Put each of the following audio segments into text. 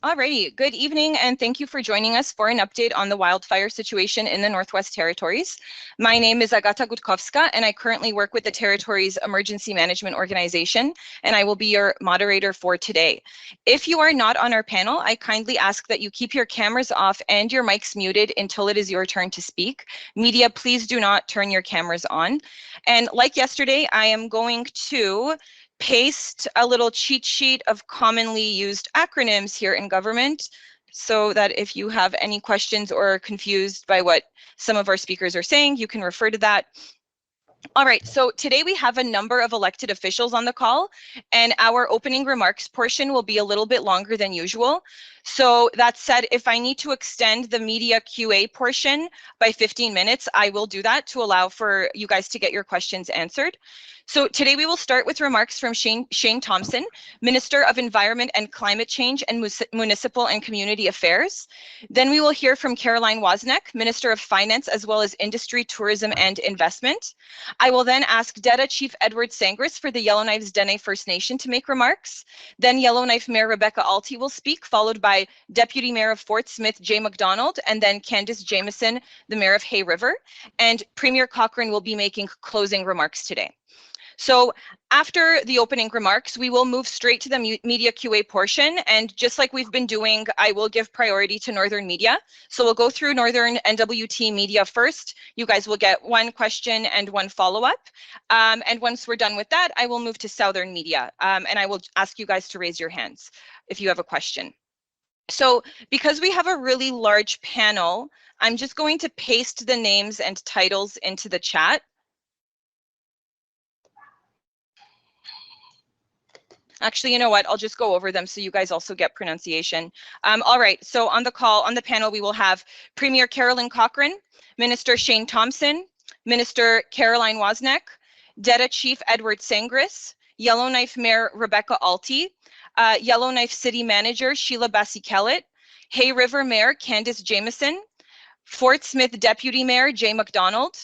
Alrighty, good evening, and thank you for joining us for an update on the wildfire situation in the Northwest Territories. My name is Agata Gutkowska, and I currently work with the Territories Emergency Management Organization, and I will be your moderator for today. If you are not on our panel, I kindly ask that you keep your cameras off and your mics muted until it is your turn to speak. Media, please do not turn your cameras on. And like yesterday, I am going to paste a little cheat sheet of commonly used acronyms here in government so that if you have any questions or are confused by what some of our speakers are saying, you can refer to that. All right, so today we have a number of elected officials on the call, and our opening remarks portion will be a little bit longer than usual. So that said, if I need to extend the media QA portion by 15 minutes, I will do that to allow for you guys to get your questions answered. So today we will start with remarks from Shane Thompson, Minister of Environment and Climate Change and Municipal and Community Affairs. Then we will hear from Caroline Wozniak, Minister of Finance, as well as Industry, Tourism and Investment. I will then ask N.W.T Chief Edward Sangris for the Yellowknife's Dene First Nation to make remarks. Then Yellowknife Mayor Rebecca Alty will speak, followed by Deputy Mayor of Fort Smith, Jay McDonald, and then Candice Jameson, the Mayor of Hay River. And Premier Cochrane will be making closing remarks today. So after the opening remarks, we will move straight to the media QA portion. And just like we've been doing, I will give priority to Northern media. So we'll go through Northern N.W.T media first. You guys will get one question and one follow-up. And once we're done with that, I will move to Southern media. And I will ask you guys to raise your hands if you have a question. So because we have a really large panel, I'm just going to paste the names and titles into the chat. Actually, you know what? I'll just go over them so you guys also get pronunciation. All right, so on the panel, we will have Premier Carolyn Cochrane, Minister Shane Thompson, Minister Caroline Wozniak, N.W.T Chief Edward Sangris, Yellowknife Mayor Rebecca Alty, Yellowknife City Manager Sheila Bassi-Kellett, Hay River Mayor Candice Jameson, Fort Smith Deputy Mayor Jay McDonald.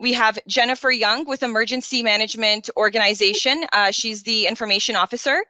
We have Jennifer Young with Emergency Management Organization. She's the information officer.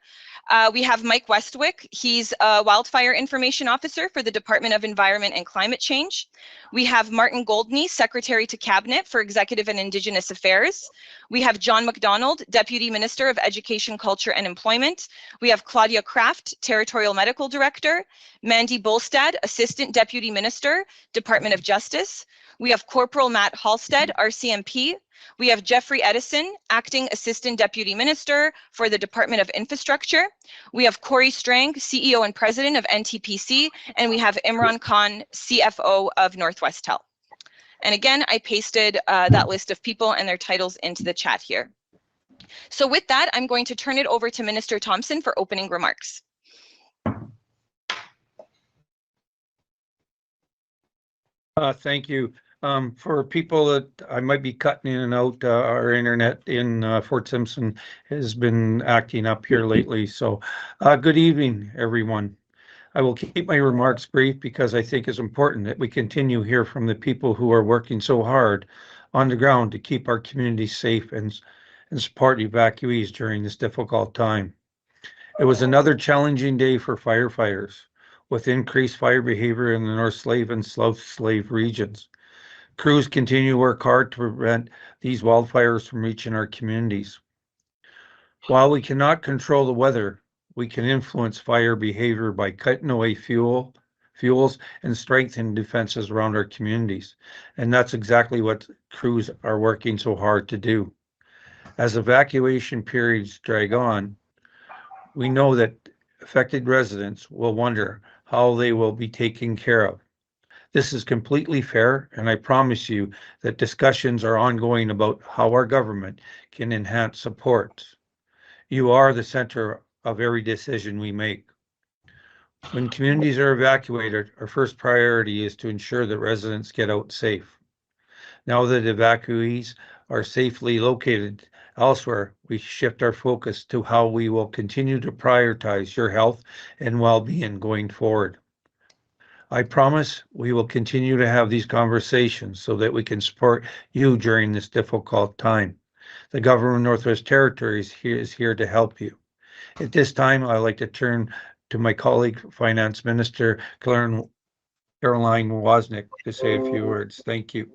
We have Mike Westwick. He's a wildfire information officer for the Department of Environment and Climate Change. We have Martin Goldney, Secretary to Cabinet for Executive and Indigenous Affairs. We have John McDonald, Deputy Minister of Education, Culture and Employment. We have Claudia Kraft, Territorial Medical Director. Mandy Bolstad, Assistant Deputy Minister, Department of Justice. We have Corporal Matt Halstead, RCMP. We have Jeffrey Edison, Acting Assistant Deputy Minister for the Department of Infrastructure. We have Corey Strang, CEO and President of NTPC, and we have Imran Khan, CFO of Northwest Health. And again, I pasted that list of people and their titles into the chat here. So with that, I'm going to turn it over to Minister Thompson for opening remarks. Thank you. For people that I might be cutting in and out, our internet in Fort Simpson has been acting up here lately. So good evening, everyone. I will keep my remarks brief because I think it's important that we continue to hear from the people who are working so hard on the ground to keep our communities safe and support evacuees during this difficult time. It was another challenging day for firefighters with increased fire behavior in the North Slave and South Slave regions. Crews continue to work hard to prevent these wildfires from reaching our communities. While we cannot control the weather, we can influence fire behavior by cutting away fuels and strengthening defenses around our communities. And that's exactly what crews are working so hard to do. As evacuation periods drag on, we know that affected residents will wonder how they will be taken care of. This is completely fair, and I promise you that discussions are ongoing about how our government can enhance support. You are the center of every decision we make. When communities are evacuated, our first priority is to ensure that residents get out safe. Now that evacuees are safely located elsewhere, we shift our focus to how we will continue to prioritize your health and well-being going forward. I promise we will continue to have these conversations so that we can support you during this difficult time. The government of Northwest Territories is here to help you. At this time, I'd like to turn to my colleague, Finance Minister Caroline Wozniak, to say a few words. Thank you.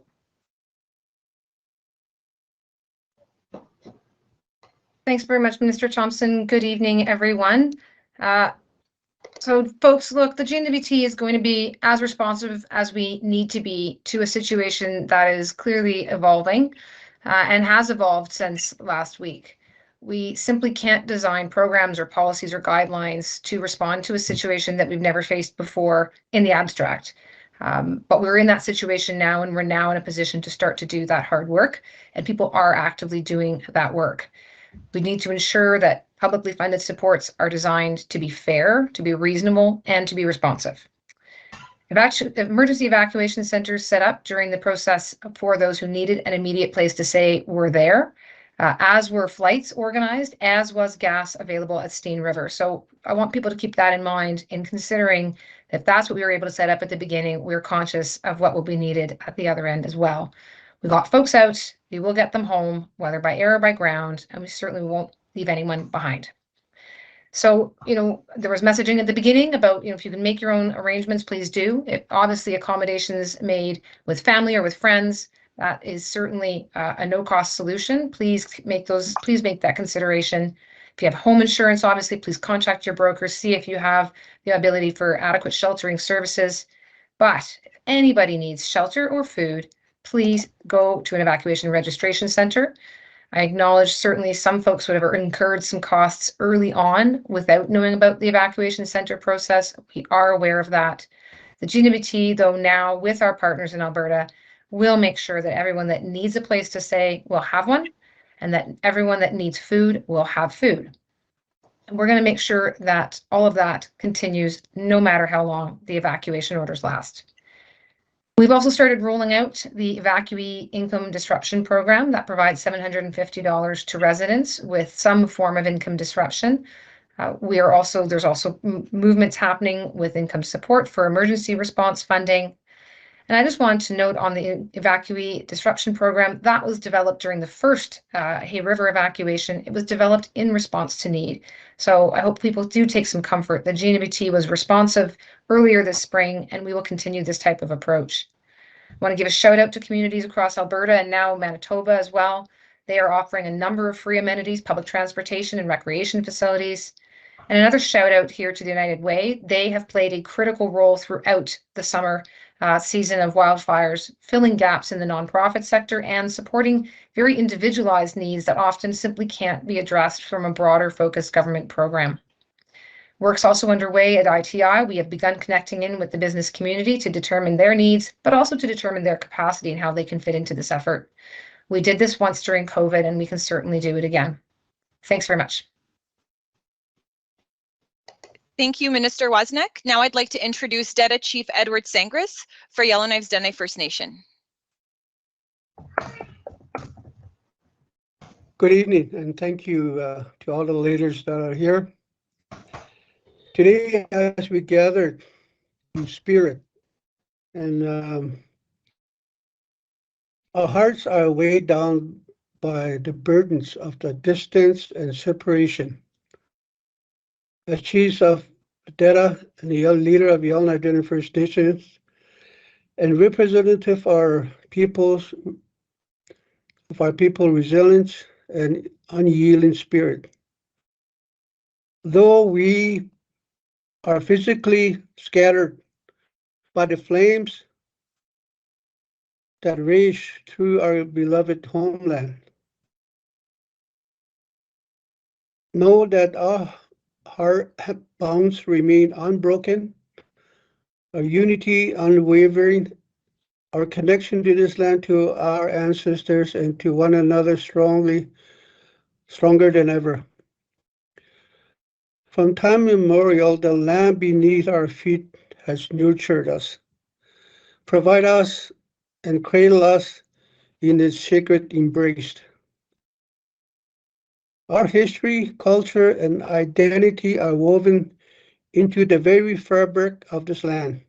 Thanks very much, Minister Thompson. Good evening, everyone. So folks, look, the N.W.T is going to be as responsive as we need to be to a situation that is clearly evolving and has evolved since last week. We simply can't design programs or policies or guidelines to respond to a situation that we've never faced before in the abstract. But we're in that situation now, and we're now in a position to start to do that hard work, and people are actively doing that work. We need to ensure that publicly funded supports are designed to be fair, to be reasonable, and to be responsive. Emergency evacuation centers set up during the process for those who needed an immediate place to stay were there, as were flights organized, as was gas available at Steen River. So I want people to keep that in mind in considering that if that's what we were able to set up at the beginning, we're conscious of what will be needed at the other end as well. We got folks out, we will get them home, whether by air or by ground, and we certainly won't leave anyone behind. So, there was messaging at the beginning about, if you can make your own arrangements, please do. Obviously, accommodations made with family or with friends, that is certainly a no-cost solution. Please make that consideration. If you have home insurance, obviously, please contact your broker, see if you have the ability for adequate sheltering services. But if anybody needs shelter or food, please go to an evacuation registration center. I acknowledge certainly some folks would have incurred some costs early on without knowing about the evacuation center process. We are aware of that. The N.W.T, though, now with our partners in Alberta, will make sure that everyone that needs a place to stay will have one, and that everyone that needs food will have food. And we're going to make sure that all of that continues no matter how long the evacuation orders last. We've also started rolling out the Evacuee Income Disruption Program that provides $750 to residents with some form of income disruption. There's also movements happening with income support for emergency response funding. And I just want to note on the Evacuee Disruption Program, that was developed during the first Hay River evacuation. It was developed in response to need. So I hope people do take some comfort. The N.W.T was responsive earlier this spring, and we will continue this type of approach. I want to give a shout out to communities across Alberta and now Manitoba as well. They are offering a number of free amenities, public transportation and recreation facilities. And another shout out here to the United Way. They have played a critical role throughout the summer season of wildfires, filling gaps in the nonprofit sector and supporting very individualized needs that often simply can't be addressed from a broader focused government program. Work's also underway at ITI. We have begun connecting in with the business community to determine their needs, but also to determine their capacity and how they can fit into this effort. We did this once during COVID, and we can certainly do it again. Thanks very much. Thank you, Minister Wozniak. Now I'd like to introduce DETA Chief Edward Sangris for Yellowknives Dene First Nation. Good evening, and thank you to all the leaders that are here. Today, as we gathered in spirit, and our hearts are weighed down by the burdens of the distance and separation. As chiefs of DETA and the leader of Yellowknife Dene First Nations, and representative of our people's resilience and unyielding spirit. Though we are physically scattered by the flames that rage through our beloved homeland, know that our heart bonds remain unbroken, our unity unwavering, our connection to this land, to our ancestors, and to one another stronger than ever. From time immemorial, the land beneath our feet has nurtured us, provide us, and cradle us in its sacred embrace. Our history, culture, and identity are woven into the very fabric of this land.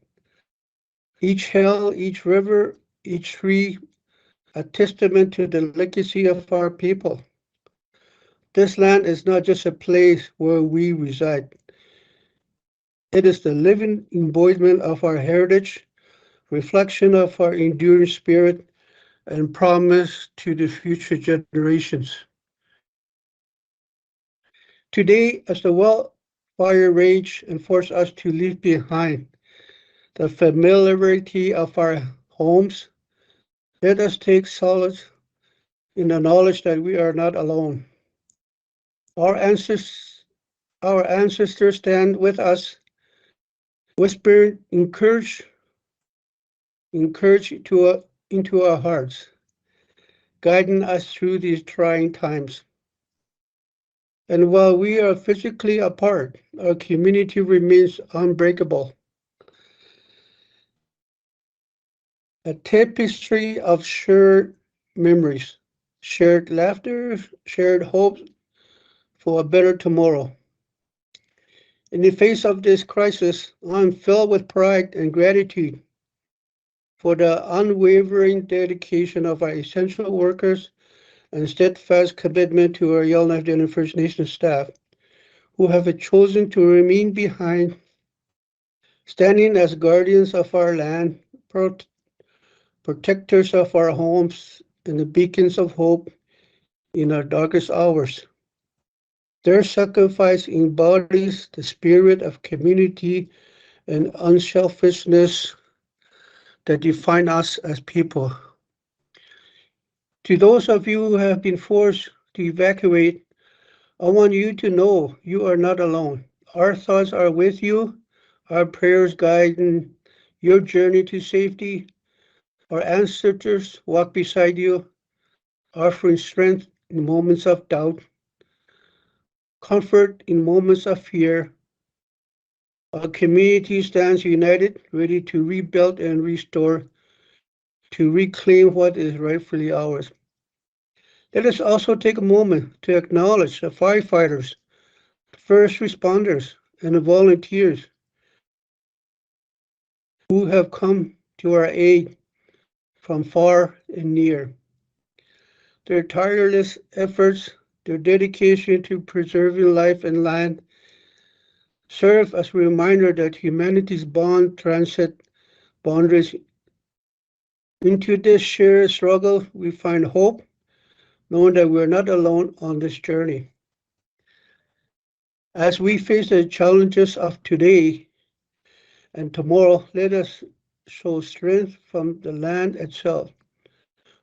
Each hill, each river, each tree, a testament to the legacy of our people. This land is not just a place where we reside. It is the living embodiment of our heritage, reflection of our enduring spirit, and promise to the future generations. Today, as the wildfire rage and force us to leave behind the familiarity of our homes, let us take solace in the knowledge that we are not alone. Our ancestors, our ancestors stand with us, whispering encourage into our hearts, guiding us through these trying times. And while we are physically apart, our community remains unbreakable. A tapestry of shared memories, shared laughter, shared hopes for a better tomorrow. In the face of this crisis, I'm filled with pride and gratitude for the unwavering dedication of our essential workers and steadfast commitment to our Yellowknife and First Nations staff, who have chosen to remain behind, standing as guardians of our land, protectors of our homes, and the beacons of hope in our darkest hours. Their sacrifice embodies the spirit of community and unselfishness that define us as people. To those of you who have been forced to evacuate, I want you to know you are not alone. Our thoughts are with you, our prayers guiding your journey to safety. Our ancestors walk beside you, offering strength in moments of doubt, comfort in moments of fear. Our community stands united, ready to rebuild and restore, to reclaim what is rightfully ours. Let us also take a moment to acknowledge the firefighters, first responders, and the volunteers who have come to our aid from far and near. Their tireless efforts, their dedication to preserving life and land serve as a reminder that humanity's bond transcends boundaries. Into this shared struggle, we find hope, knowing that we're not alone on this journey. As we face the challenges of today and tomorrow, let us show strength from the land itself,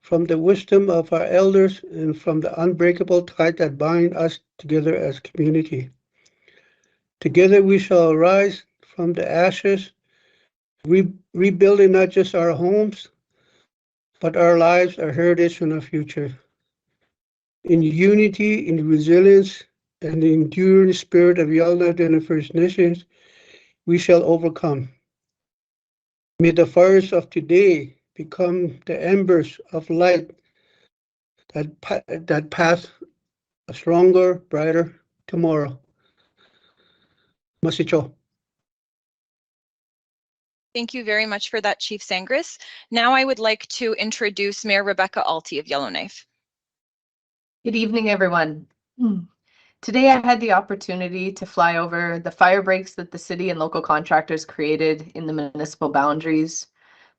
from the wisdom of our elders, and from the unbreakable tie that binds us together as community. Together we shall rise from the ashes, rebuilding not just our homes, but our lives, our heritage, and our future. In unity, in resilience, and the enduring spirit of Yellowknife and the First Nations, we shall overcome. May the fires of today become the embers of light that path a stronger, brighter tomorrow. Masicho. Thank you very much for that, Chief Sangris. Now I would like to introduce Mayor Rebecca Alty of Yellowknife. Good evening, everyone. Today I had the opportunity to fly over the fire breaks that the city and local contractors created in the municipal boundaries,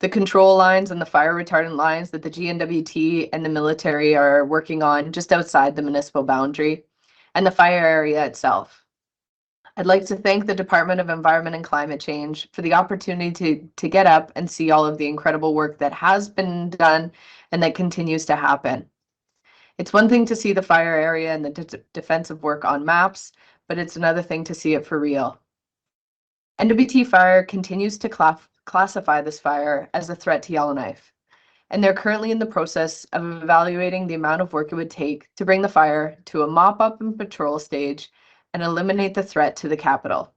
the control lines and the fire retardant lines that the N.W.T and the military are working on just outside the municipal boundary, and the fire area itself. I'd like to thank the Department of Environment and Climate Change for the opportunity to get up and see all of the incredible work that has been done and that continues to happen. It's one thing to see the fire area and the defensive work on maps, but it's another thing to see it for real. N.W.T Fire continues to classify this fire as a threat to Yellowknife, and they're currently in the process of evaluating the amount of work it would take to bring the fire to a mop-up and patrol stage and eliminate the threat to the capital.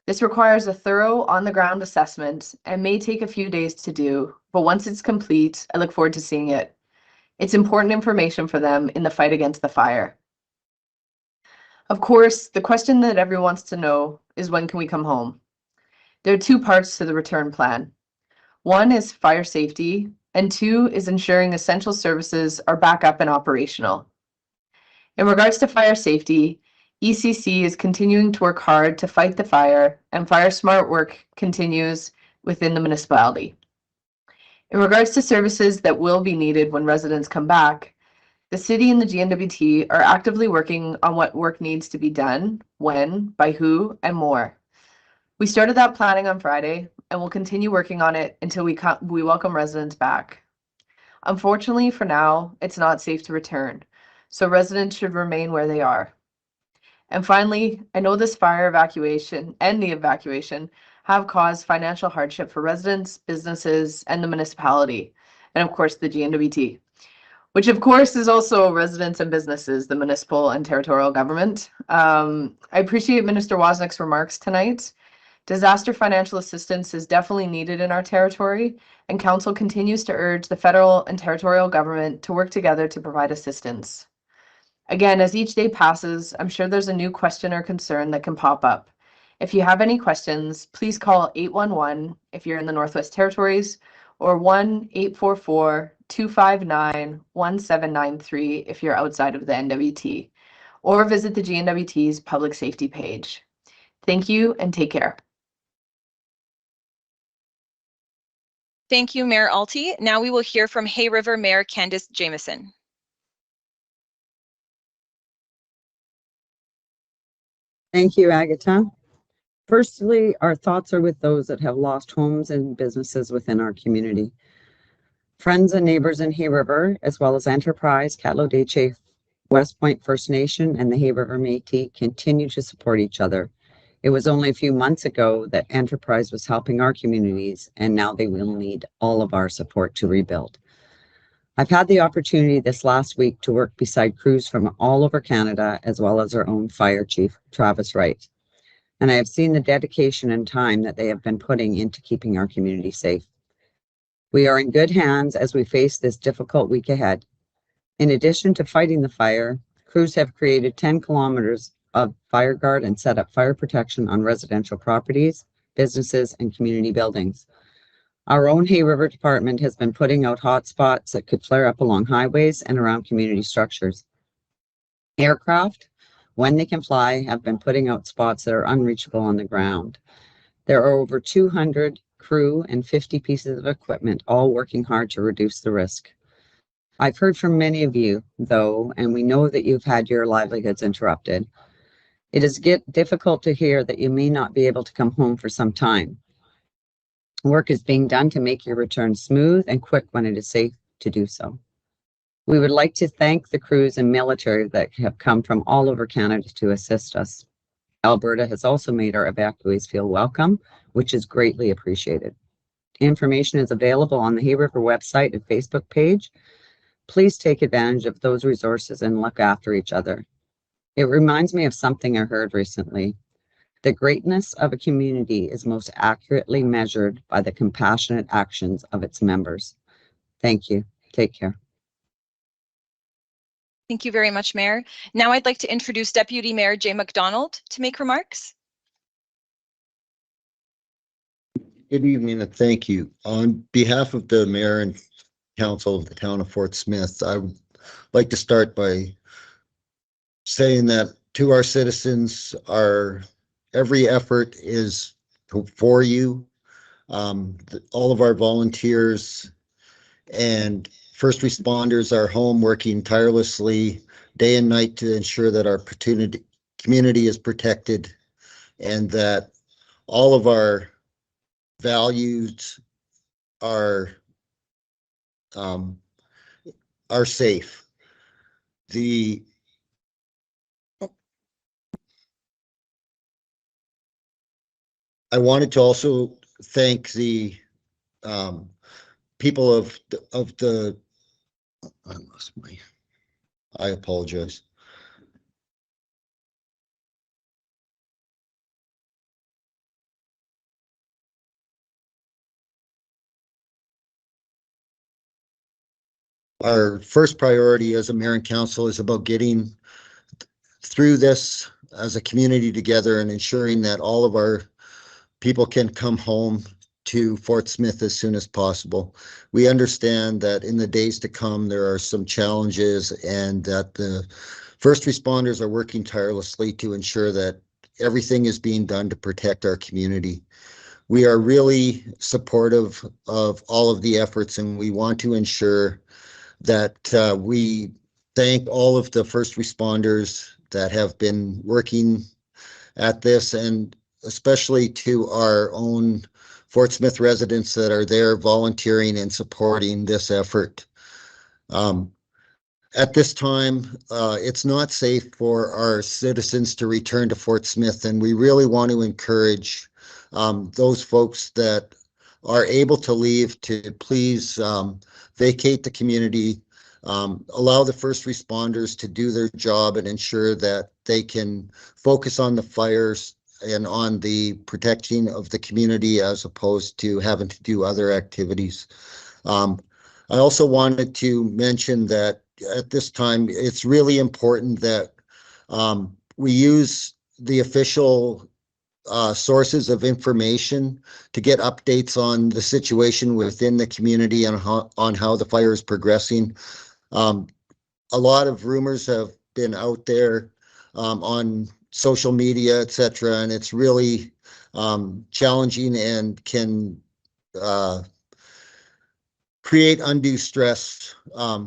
This requires a thorough on-the-ground assessment and may take a few days to do, but once it's complete, I look forward to seeing it. It's important information for them in the fight against the fire. Of course, the question that everyone wants to know is, when can we come home? There are two parts to the return plan. One is fire safety, and two is ensuring essential services are back up and operational. In regards to fire safety, ECC is continuing to work hard to fight the fire, and Fire Smart work continues within the municipality. In regards to services that will be needed when residents come back, the city and the GNWT are actively working on what work needs to be done, when, by who, and more. We started that planning on Friday, and we'll continue working on it until we welcome residents back. Unfortunately, for now, it's not safe to return, so residents should remain where they are. And finally, I know this fire evacuation and the evacuation have caused financial hardship for residents, businesses, and the municipality, and of course the GNWT, which of course is also residents and businesses, the municipal and territorial government. I appreciate Minister Wozniak's remarks tonight. Disaster financial assistance is definitely needed in our territory, and Council continues to urge the federal and territorial government to work together to provide assistance. Again, as each day passes, I'm sure there's a new question or concern that can pop up. If you have any questions, please call 811 if you're in the Northwest Territories, or 1-844-259-1793 if you're outside of the N.W.T, or visit the GNWT's public safety page. Thank you and take care. Thank you, Mayor Alty. Now we will hear from Hay River Mayor Candice Jamieson. Thank you, Agatha. Firstly, our thoughts are with those that have lost homes and businesses within our community. Friends and neighbors in Hay River, as well as Enterprise, Catlodache, West Point First Nation, and the Hay River Métis continue to support each other. It was only a few months ago that Enterprise was helping our communities, and now they will need all of our support to rebuild. I've had the opportunity this last week to work beside crews from all over Canada, as well as our own fire chief, Travis Wright. And I have seen the dedication and time that they have been putting into keeping our community safe. We are in good hands as we face this difficult week ahead. In addition to fighting the fire, crews have created 10 kilometers of fire guard and set up fire protection on residential properties, businesses, and community buildings. Our own Hay River Department has been putting out hot spots that could flare up along highways and around community structures. Aircraft, when they can fly, have been putting out spots that are unreachable on the ground. There are over 200 crew and 50 pieces of equipment, all working hard to reduce the risk. I've heard from many of you, though, and we know that you've had your livelihoods interrupted. It is difficult to hear that you may not be able to come home for some time. Work is being done to make your return smooth and quick when it is safe to do so. We would like to thank the crews and military that have come from all over Canada to assist us. Alberta has also made our evacuees feel welcome, which is greatly appreciated. Information is available on the Hay River website and Facebook page. Please take advantage of those resources and look after each other. It reminds me of something I heard recently. The greatness of a community is most accurately measured by the compassionate actions of its members. Thank you. Take care. Thank you very much, Mayor. Now I'd like to introduce Deputy Mayor Jay McDonald to make remarks. Good evening and thank you. On behalf of the Mayor and Council of the Town of Fort Smith, I would like to start by saying that to our citizens, every effort is for you. All of our volunteers and first responders are home working tirelessly day and night to ensure that our community is protected and that all of our values are safe. I wanted to also thank the people of the I apologize. Our first priority as a mayor and council is about getting through this as a community together and ensuring that all of our people can come home to Fort Smith as soon as possible. We understand that in the days to come, there are some challenges and that the First responders are working tirelessly to ensure that everything is being done to protect our community. We are really supportive of all of the efforts, and we want to ensure that we thank all of the first responders that have been working at this, and especially to our own Fort Smith residents that are there volunteering and supporting this effort. At this time, it's not safe for our citizens to return to Fort Smith, and we really want to encourage those folks that are able to leave to please vacate the community, allow the first responders to do their job and ensure that they can focus on the fires and on the protection of the community as opposed to having to do other activities. I also wanted to mention that at this time, it's really important that we use the official sources of information to get updates on the situation within the community and on how the fire is progressing. A lot of rumors have been out there on social media, etc., and it's really challenging and can create undue stress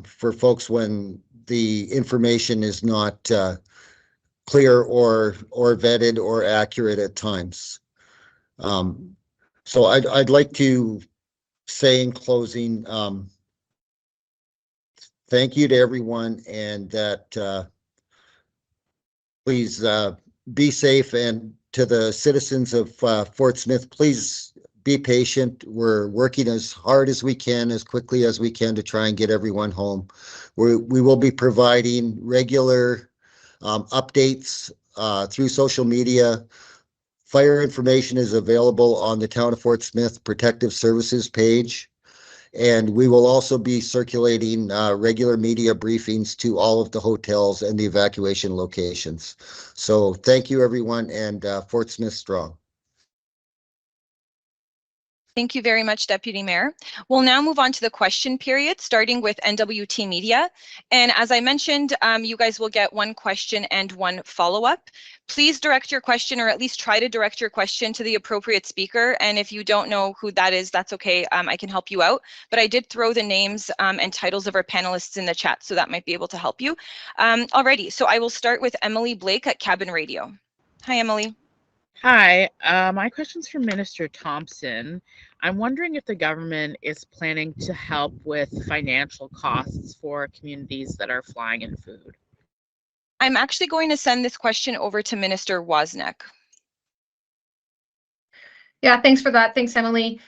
for folks when the information is not clear or vetted or accurate at times. So I'd like to say in closing, thank you to everyone, and that please be safe, and to the citizens of Fort Smith, please be patient. We're working as hard as we can, as quickly as we can to try and get everyone home. We will be providing regular updates through social media. Fire information is available on the Town of Fort Smith Protective Services page. And we will also be circulating regular media briefings to all of the hotels and the evacuation locations. So thank you, everyone, and Fort Smith strong. Thank you very much, Deputy Mayor. We'll now move on to the question period, starting with N.W.T. Media. And as I mentioned, you guys will get one question and one follow-up. Please direct your question, or at least try to direct your question, to the appropriate speaker. And if you don't know who that is, that's okay. I can help you out. But I did throw the names and titles of our panelists in the chat, so that might be able to help you. Alrighty, so I will start with Emily Blake at Cabin Radio. Hi, Emily. Hi, my question's for Minister Thompson. I'm wondering if the government is planning to help with financial costs for communities that are flying in food. I'm actually going to send this question over to Minister Wozniak. Yeah, thanks for that. Thanks, Emily.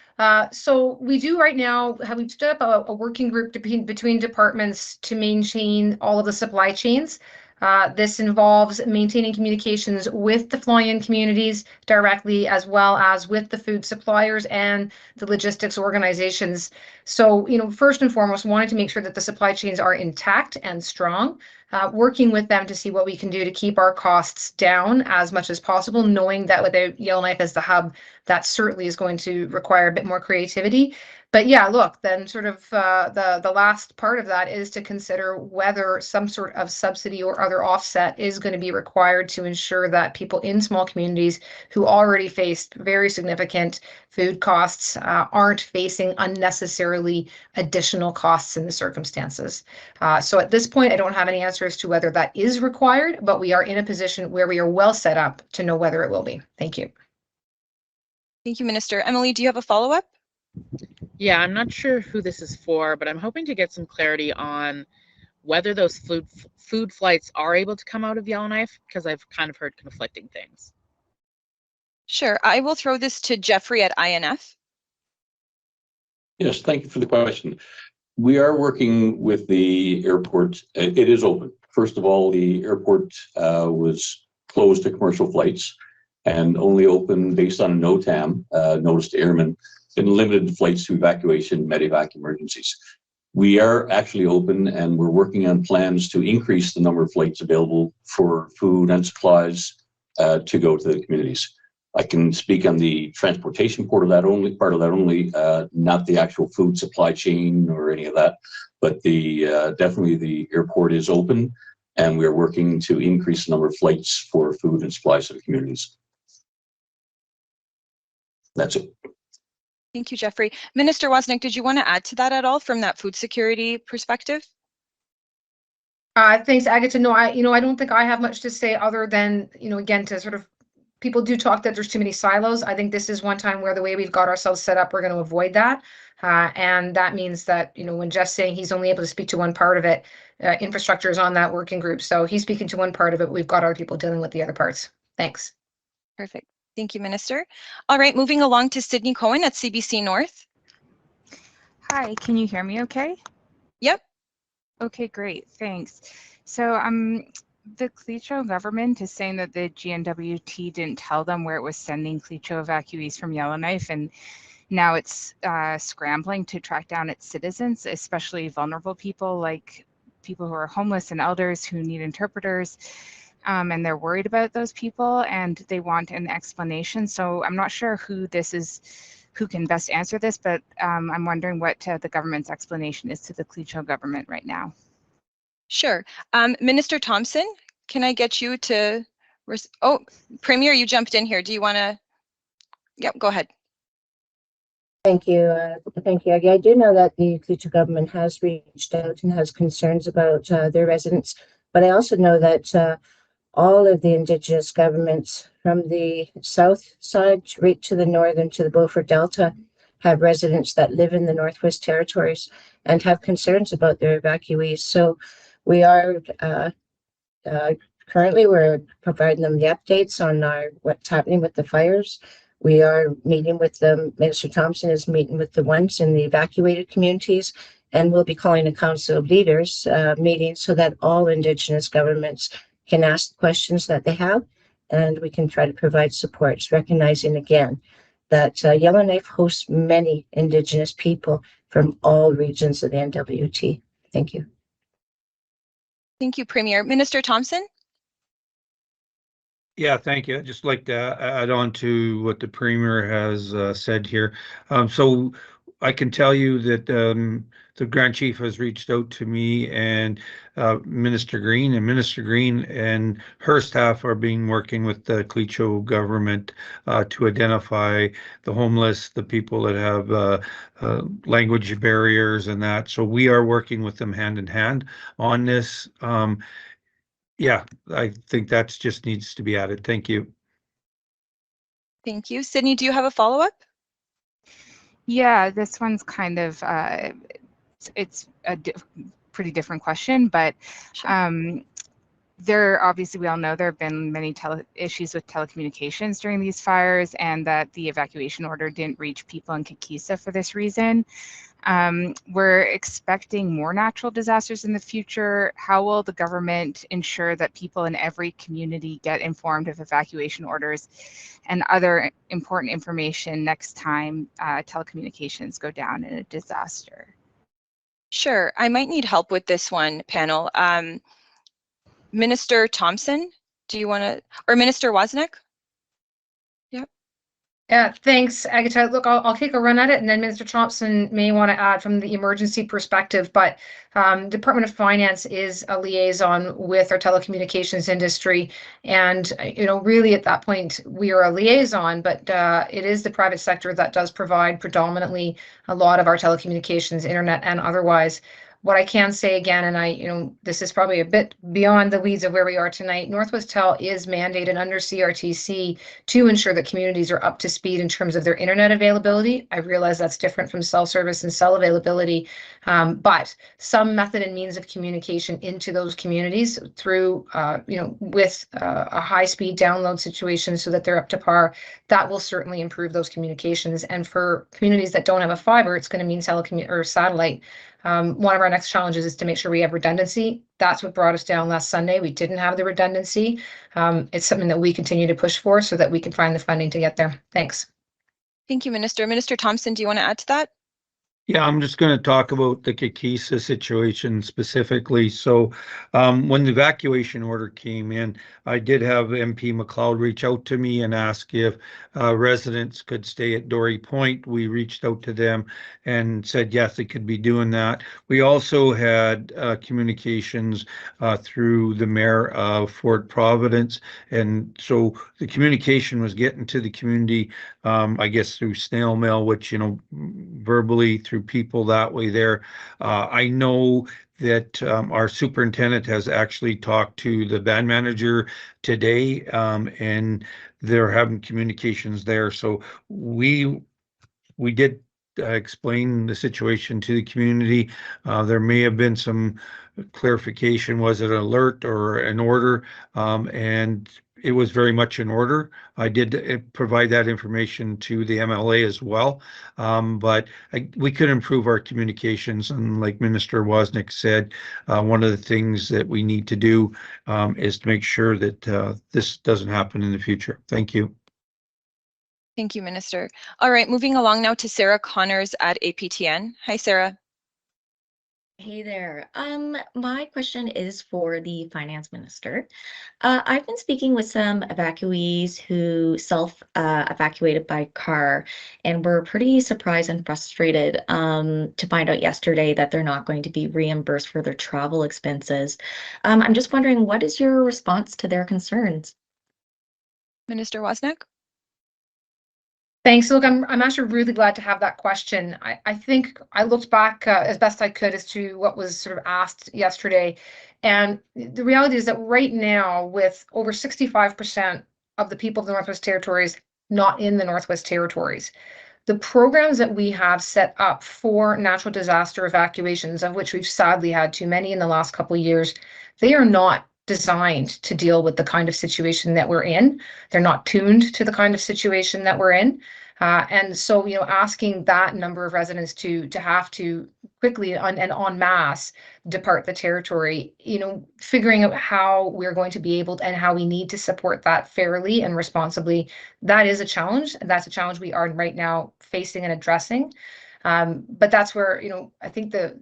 So we do right now we've stood up a working group between departments to maintain all of the supply chains. This involves maintaining communications with the fly-in communities directly, as well as with the food suppliers and the logistics organizations. So, first and foremost, wanting to make sure that the supply chains are intact and strong, working with them to see what we can do to keep our costs down as much as possible, knowing that without Yellowknife as the hub, that certainly is going to require a bit more creativity. But yeah, look, then sort of the last part of that is to consider whether some sort of subsidy or other offset is going to be required to ensure that people in small communities who already faced very significant food costs aren't facing unnecessarily additional costs in the circumstances. So at this point, I don't have any answers to whether that is required, but we are in a position where we are well set up to know whether it will be. Thank you. Thank you, Minister. Emily, do you have a follow-up? Yeah, I'm not sure who this is for, but I'm hoping to get some clarity on whether those food flights are able to come out of Yellowknife, because I've kind of heard conflicting things. Sure. I will throw this to Jeffrey at INF. Yes, thank you for the question. We are working with the airport. It is open. First of all, the airport was closed to commercial flights and only open based on a NOTAM, notice to airmen, and limited flights to evacuation, medevac emergencies. We are actually open, and we're working on plans to increase the number of flights available for food and supplies to go to the communities. I can speak on the transportation part of that only, not the actual food supply chain or any of that, but definitely the airport is open. and we are working to increase the number of flights for food and supplies to the communities. That's it. Thank you, Jeffrey. Minister Wozniak, did you want to add to that at all from that food security perspective? Thanks, Agatha. No, I don't think I have much to say other than, again, to sort of, people do talk that there's too many silos. I think this is one time where the way we've got ourselves set up, we're going to avoid that. And that means that, when Jeff's saying he's only able to speak to one part of it, infrastructure is on that working group. So he's speaking to one part of it. We've got our people dealing with the other parts. Thanks. Perfect. Thank you, Minister. All right, moving along to Sydney Cohen at CBC North. Hi, can you hear me okay? Yep. Okay, great, thanks. So the Clecho government is saying that the N.W.T didn't tell them where it was sending Clecho evacuees from Yellowknife, and now it's scrambling to track down its citizens, especially vulnerable people like people who are homeless and elders who need interpreters. And they're worried about those people and they want an explanation. So I'm not sure who can best answer this, but I'm wondering what the government's explanation is to the Clecho government right now. Sure. Minister Thompson, can I get you to, oh, Premier, you jumped in here. Do you want to, yep, go ahead. Thank you. Thank you. I do know that the Clecho government has reached out and has concerns about their residents, but I also know that all of the Indigenous governments from the south side right to the northern to the Beaufort Delta have residents that live in the Northwest Territories and have concerns about their evacuees. So we are currently we're providing them the updates on what's happening with the fires. We are meeting with them. Minister Thompson is meeting with the ones in the evacuated communities, and we'll be calling a council of leaders meeting so that all Indigenous governments can ask the questions that they have, and we can try to provide supports, recognizing again that Yellowknife hosts many Indigenous people from all regions of the N.W.T. Thank you. Thank you, Premier. Minister Thompson? Yeah, thank you. I'd just like to add on to what the Premier has said here. So I can tell you that the Grand Chief has reached out to me and Minister Green, and Minister Green and her staff are working with the Clecho government to identify the homeless, the people that have language barriers and that. So we are working with them hand in hand on this. Yeah, I think that just needs to be added. Thank you. Thank you. Sydney, do you have a follow-up? Yeah, this one's kind of, it's a pretty different question, but Sure. there, obviously we all know there have been many issues with telecommunications during these fires, and that the evacuation order didn't reach people in Kikisa for this reason. We're expecting more natural disasters in the future. How will the government ensure that people in every community get informed of evacuation orders and other important information next time telecommunications go down in a disaster? Sure. I might need help with this one, panel. Minister Thompson, do you want to, or Minister Wozniak? Yep. Yeah, thanks, Agatha. Look, I'll take a run at it, and then Minister Thompson may want to add from the emergency perspective. But Department of Finance is a liaison with our telecommunications industry, and really at that point we are a liaison. But it is the private sector that does provide predominantly a lot of our telecommunications, internet, and otherwise. What I can say again, and this is probably a bit beyond the weeds of where we are tonight, Northwest Tel is mandated under CRTC to ensure that communities are up to speed in terms of their internet availability. I realize that's different from cell service and cell availability, but some method and means of communication into those communities through, with a high-speed download situation so that they're up to par, that will certainly improve those communications. And for communities that don't have a fiber, it's going to mean or satellite. One of our next challenges is to make sure we have redundancy. That's what brought us down last Sunday. We didn't have the redundancy. It's something that we continue to push for so that we can find the funding to get there. Thanks. Thank you, Minister. Minister Thompson, do you want to add to that? Yeah, I'm just going to talk about the Kikisa situation specifically. So, when the evacuation order came in, I did have MP McLeod reach out to me and ask if residents could stay at Dory Point. We reached out to them and said yes, they could be doing that. We also had communications through the mayor of Fort Providence, and so the communication was getting to the community, I guess through snail mail, which, verbally through people that way there. I know that our superintendent has actually talked to the band manager today, and they're having communications there. So we did explain the situation to the community. There may have been some clarification. Was it an alert or an order? And it was very much an order. I did provide that information to the MLA as well. But we could improve our communications. And like Minister Wozniak said, one of the things that we need to do is to make sure that this doesn't happen in the future. Thank you. Thank you, Minister. All right, moving along now to Sarah Connors at APTN. Hi, Sarah. Hey there. My question is for the finance minister. I've been speaking with some evacuees who evacuated by car and were pretty surprised and frustrated to find out yesterday that they're not going to be reimbursed for their travel expenses. I'm just wondering, what is your response to their concerns? Minister Wozniak? Thanks. Look, I'm actually really glad to have that question. I think I looked back as best I could as to what was sort of asked yesterday. And the reality is that right now, with over 65% of the people of the Northwest Territories not in the Northwest Territories, the programs that we have set up for natural disaster evacuations, of which we've sadly had too many in the last couple of years, they are not designed to deal with the kind of situation that we're in. They're not tuned to the kind of situation that we're in. And so, asking that number of residents to have to quickly and en masse depart the territory, figuring out how we're going to be able to, and how we need to support that fairly and responsibly, that is a challenge. And that's a challenge we are right now facing and addressing. But that's where, I think the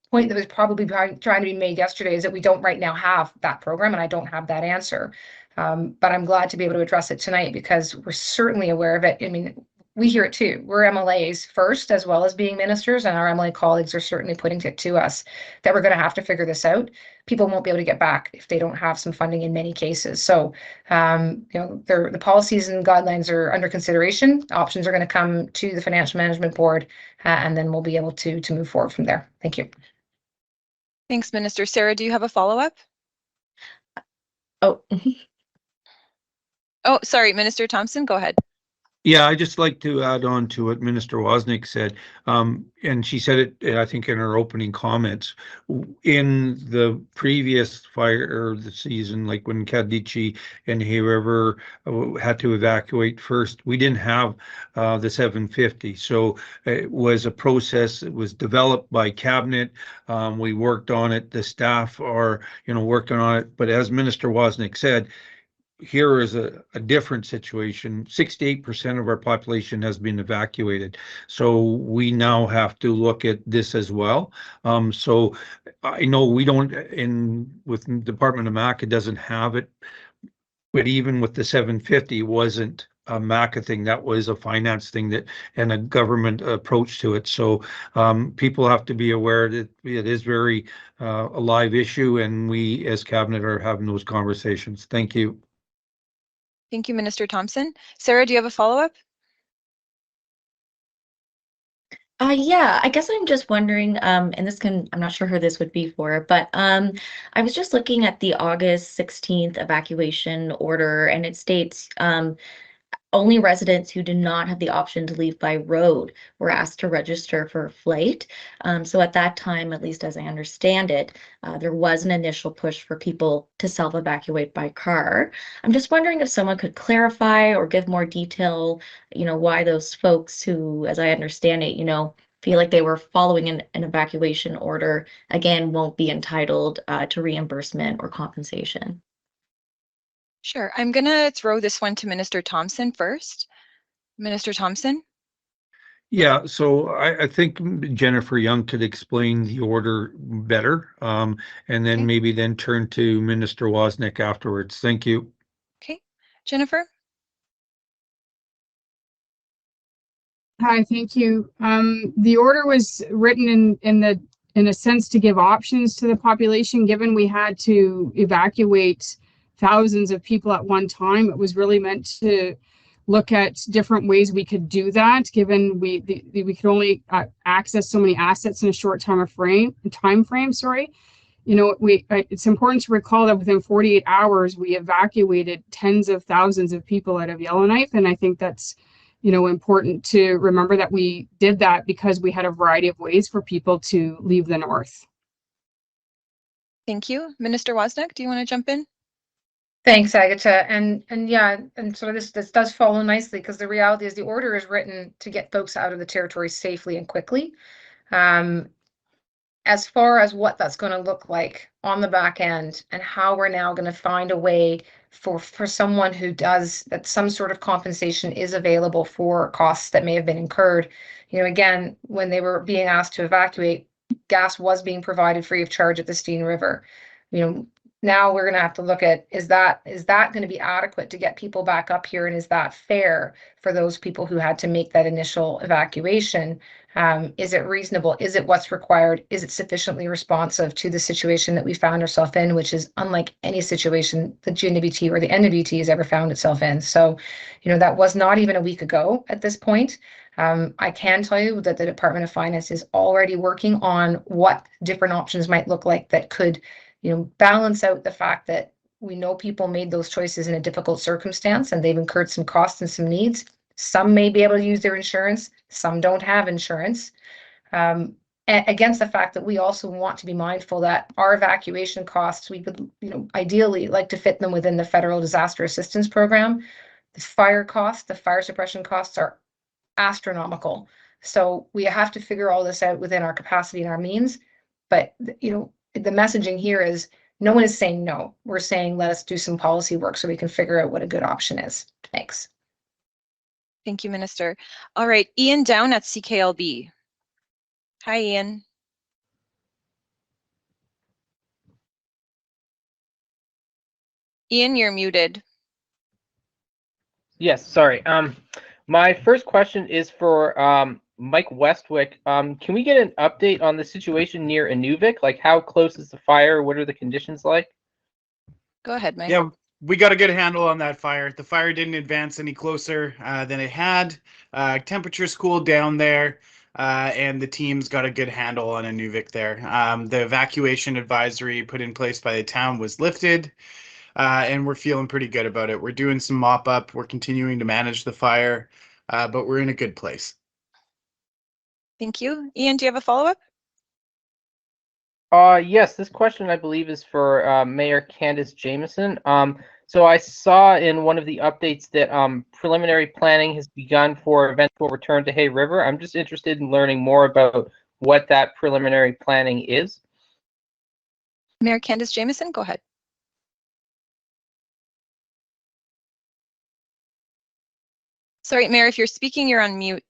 point that was probably trying to be made yesterday is that we don't right now have that program, and I don't have that answer. But I'm glad to be able to address it tonight because we're certainly aware of it. I mean, we hear it too. We're MLAs first, as well as being ministers, and our MLA colleagues are certainly putting it to us that we're going to have to figure this out. People won't be able to get back if they don't have some funding in many cases. So, the policies and guidelines are under consideration. Options are going to come to the Financial Management Board, and then we'll be able to move forward from there. Thank you. Thanks, Minister. Sarah, do you have a follow-up? Oh. Oh, sorry, Minister Thompson, go ahead. Yeah, I just like to add on to what Minister Wozniak said, and she said it, I think, in her opening comments. In the previous fire the season, like when Kadichi and Hay River had to evacuate first, we didn't have the 750. So it was a process that was developed by cabinet. We worked on it. The staff are, working on it. But as Minister Wozniak said, here is a different situation. 68% of our population has been evacuated. So we now have to look at this as well. So I know we don't, with Department of MAC, it doesn't have it, but even with the 750, wasn't a MACA thing. That was a finance thing and a government approach to it. So people have to be aware that it is very a live issue, and we as cabinet are having those conversations. Thank you. Thank you, Minister Thompson. Sarah, do you have a follow-up? Yeah, I guess I'm just wondering, and I'm not sure who this would be for, but I was just looking at the August 16th evacuation order, and it states only residents who do not have the option to leave by road were asked to register for a flight. So at that time, at least as I understand it, there was an initial push for people to self-evacuate by car. I'm just wondering if someone could clarify or give more detail, why those folks who, as I understand it, feel like they were following an evacuation order, again, won't be entitled to reimbursement or compensation. Sure. I'm going to throw this one to Minister Thompson first. Minister Thompson? Yeah, so I think Jennifer Young could explain the order better, and then Okay. maybe then turn to Minister Wozniak afterwards. Thank you. Okay, Jennifer? Hi, thank you. The order was written in a sense to give options to the population, given we had to evacuate thousands of people at one time. It was really meant to look at different ways we could do that, given we could only access so many assets in a short time frame. Sorry. You know, it's important to recall that within 48 hours, we evacuated tens of thousands of people out of Yellowknife. And I think that's, you know, important to remember that we did that because we had a variety of ways for people to leave the north. Thank you. Minister Wozniak, do you want to jump in? Thanks, Agatha. And yeah, and so this does follow nicely, because the reality is the order is written to get folks out of the territory safely and quickly. As far as what that's going to look like on the back end and how we're now going to find a way for someone who does that, some sort of compensation is available for costs that may have been incurred. You know, again, when they were being asked to evacuate, gas was being provided free of charge at the Steen River. You know, now we're going to have to look at, is that going to be adequate to get people back up here, and is that fair for those people who had to make that initial evacuation? Is it reasonable? Is it what's required? Is it sufficiently responsive to the situation that we found ourselves in, which is unlike any situation the G.N.W.T or the N.W.T has ever found itself in? So, you know, that was not even a week ago at this point. I can tell you that the Department of Finance is already working on what different options might look like that could, you know, balance out the fact that we know people made those choices in a difficult circumstance and they've incurred some costs and some needs. Some may be able to use their insurance, some don't have insurance. Against the fact that we also want to be mindful that our evacuation costs, we would, you know, ideally like to fit them within the federal disaster assistance program. The fire costs, the fire suppression costs are astronomical. So we have to figure all this out within our capacity and our means. But, you know, the messaging here is no one is saying no. We're saying let us do some policy work so we can figure out what a good option is. Thanks. Thank you, Minister. All right, Ian Down at CKLB. Hi, Ian. Ian, you're muted. Yes, sorry. My first question is for Mike Westwick. Can we get an update on the situation near N.W.T? Like, how close is the fire? What are the conditions like? Go ahead, Mike. Yeah, we got a good handle on that fire. The fire didn't advance any closer than it had. Temperatures cooled down there, and the team's got a good handle on N.W.T there. The evacuation advisory put in place by the town was lifted, and we're feeling pretty good about it. We're doing some mop up. We're continuing to manage the fire, but we're in a good place. Thank you. Ian, do you have a follow-up? Yes, this question I believe is for Mayor Candace Jamieson. So I saw in one of the updates that preliminary planning has begun for eventual return to Hay River. I'm just interested in learning more about what that preliminary planning is. Mayor Candace Jamieson, go ahead. Sorry, Mayor, if you're speaking, you're on mute.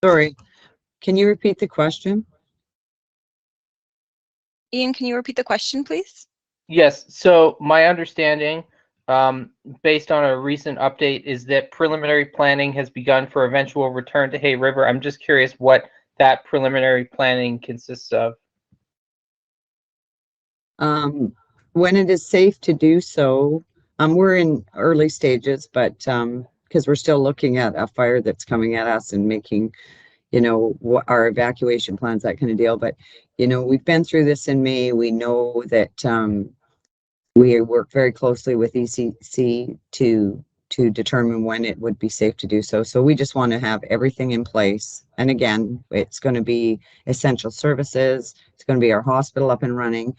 Sorry, can you repeat the question? Ian, can you repeat the question, please? Yes, so my understanding, based on a recent update, is that preliminary planning has begun for eventual return to Hay River. I'm just curious what that preliminary planning consists of. When it is safe to do so, we're in early stages, but because we're still looking at a fire that's coming at us and making, you know, what our evacuation plans, that kind of deal. But, you know, we've been through this in May. We know that we work very closely with ECC to determine when it would be safe to do so. So we just want to have everything in place. And again, it's going to be essential services. It's going to be our hospital up and running.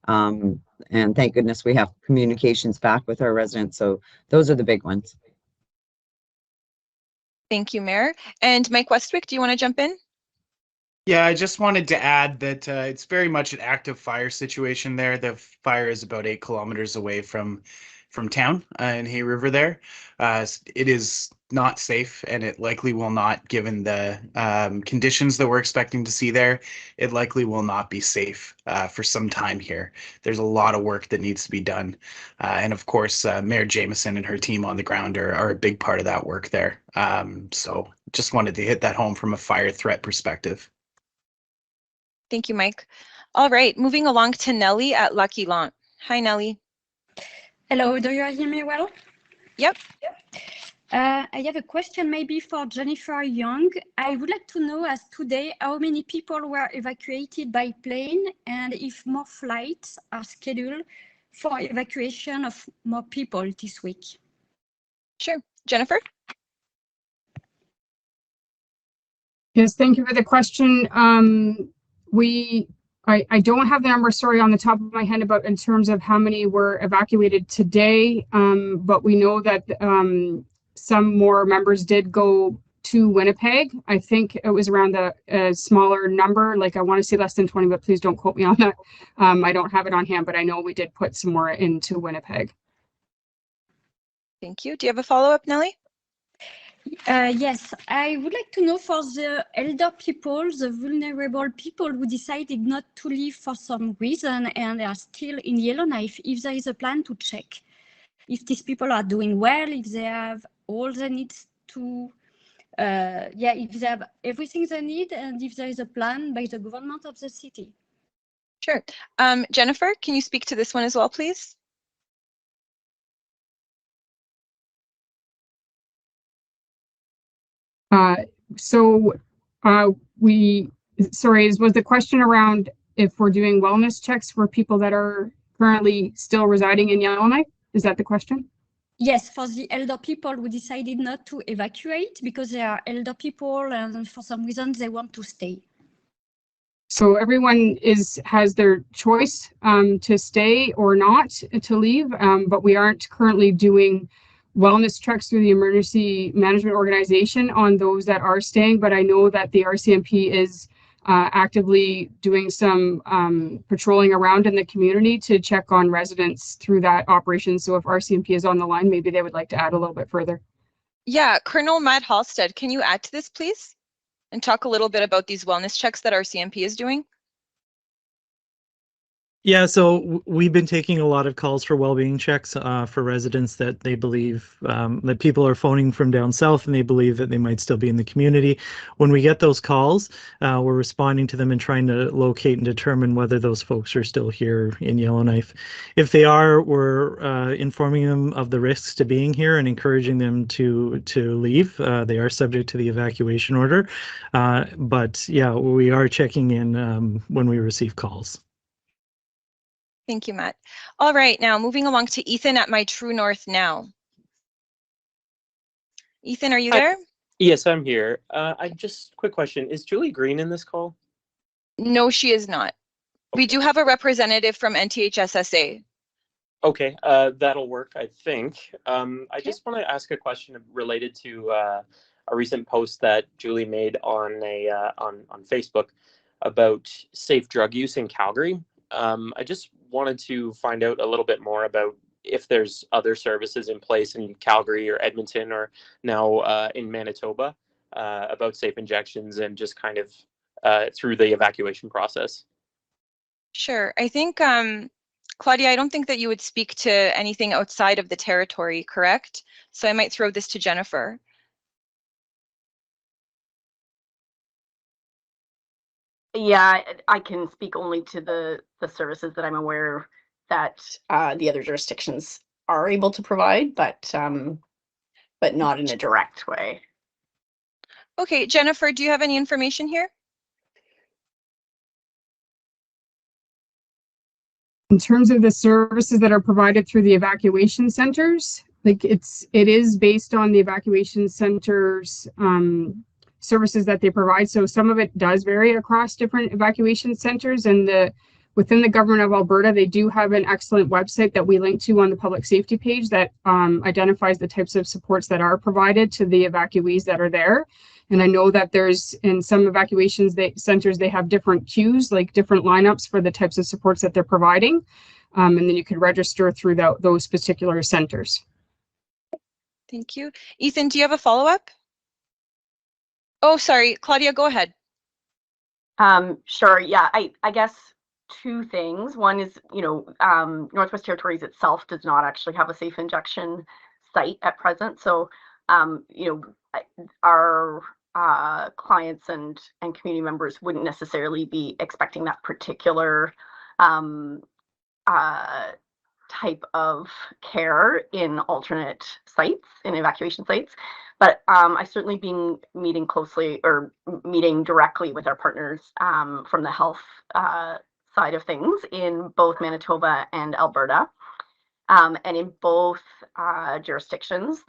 And thank goodness we have communications back with our residents. So those are the big ones. Thank you, Mayor. And Mike Westwick, do you want to jump in? Yeah, I just wanted to add that it's very much an active fire situation there. The fire is about 8 kilometers away from from town in Hay River there. It is not safe, and it likely will not, given the conditions that we're expecting to see there, it likely will not be safe for some time here. There's a lot of work that needs to be done. And of course, Mayor Jameson and her team on the ground are a big part of that work there. So just wanted to hit that home from a fire threat perspective. Thank you, Mike. All right, moving along to Nellie at Lucky Lawn. Hi, Nellie. Hello, do you hear me well? Yep. I have a question maybe for Jennifer Young. I would like to know, as today, how many people were evacuated by plane and if more flights are scheduled for evacuation of more people this week. Sure. Jennifer? Yes, thank you for the question. I don't have the number, sorry, on the top of my head about in terms of how many were evacuated today, but we know that some more members did go to Winnipeg. I think it was around a smaller number, like I want to say less than 20, but please don't quote me on that. I don't have it on hand, but I know we did put some more into Winnipeg. Thank you. Do you have a follow-up, Nellie? Yes, I would like to know for the elder people, the vulnerable people who decided not to leave for some reason and are still in Yellowknife, if there is a plan to check if these people are doing well, if they have all they need to, if they have everything they need, and if there is a plan by the government of the city. Sure. Jennifer, can you speak to this one as well, please? Was the question around if we're doing wellness checks for people that are currently still residing in Yellowknife? Is that the question? Yes, for the elder people who decided not to evacuate because they are elder people and for some reason they want to stay. So everyone has their choice to stay or not to leave, but we aren't currently doing wellness checks through the emergency management organization on those that are staying, but I know that the RCMP is actively doing some patrolling around in the community to check on residents through that operation. So if RCMP is on the line, maybe they would like to add a little bit further. Yeah, Colonel Matt Halstead, can you add to this, please? And talk a little bit about these wellness checks that RCMP is doing? Yeah, so we've been taking a lot of calls for well-being checks for residents that they believe that people are phoning from down south and they believe that they might still be in the community. When we get those calls, we're responding to them and trying to locate and determine whether those folks are still here in Yellowknife. If they are, we're informing them of the risks to being here and encouraging them to leave. They are subject to the evacuation order, but yeah, we are checking in when we receive calls. Thank you, Matt. All right, now moving along to Ethan at My True North Now. Ethan, are you there? Yes, I'm here. Quick question. Is Julie Green in this call? No, she is not. We do have a representative from NTHSSA. Okay, that'll work, I think. I just want to ask a question related to a recent post that Julie made on on Facebook about safe drug use in Calgary. I just wanted to find out a little bit more about if there's other services in place in Calgary or Edmonton or now in Manitoba about safe injections and just kind of through the evacuation process. Sure. I think, Claudia, I don't think that you would speak to anything outside of the territory, correct? So I might throw this to Jennifer. Yeah, I can speak only to the services that I'm aware that the other jurisdictions are able to provide, but not in a direct way. Okay, Jennifer, do you have any information here? In terms of the services that are provided through the evacuation centers, like it is based on the evacuation centers services that they provide. So some of it does vary across different evacuation centers, and within the government of Alberta, they do have an excellent website that we link to on the public safety page that identifies the types of supports that are provided to the evacuees that are there. And I know that there's in some evacuations centers, they have different queues, like different lineups for the types of supports that they're providing. and then you could register through those particular centers. Thank you. Ethan, do you have a follow-up? Oh, sorry, Claudia, go ahead. Sure. Yeah, I guess two things. One is, Northwest Territories itself does not actually have a safe injection site at present. So, our clients and community members wouldn't necessarily be expecting that particular type of care in alternate sites, in evacuation sites. But I've certainly been meeting directly with our partners from the health side of things in both Manitoba and Alberta. And in both jurisdictions,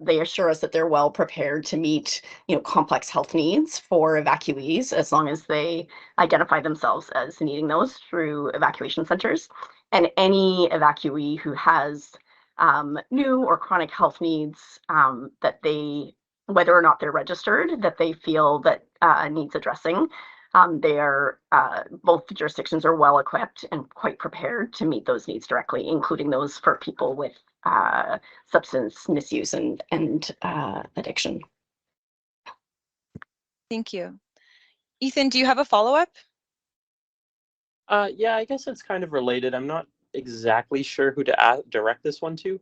they assure us that they're well prepared to meet, complex health needs for evacuees as long as they identify themselves as needing those through evacuation centers. And any evacuee who has new or chronic health needs that whether or not they're registered, that they feel that needs addressing, both jurisdictions are well equipped and quite prepared to meet those needs directly, including those for people with substance misuse and addiction. Thank you. Ethan, do you have a follow-up? Yeah, I guess it's kind of related. I'm not exactly sure who to direct this one to.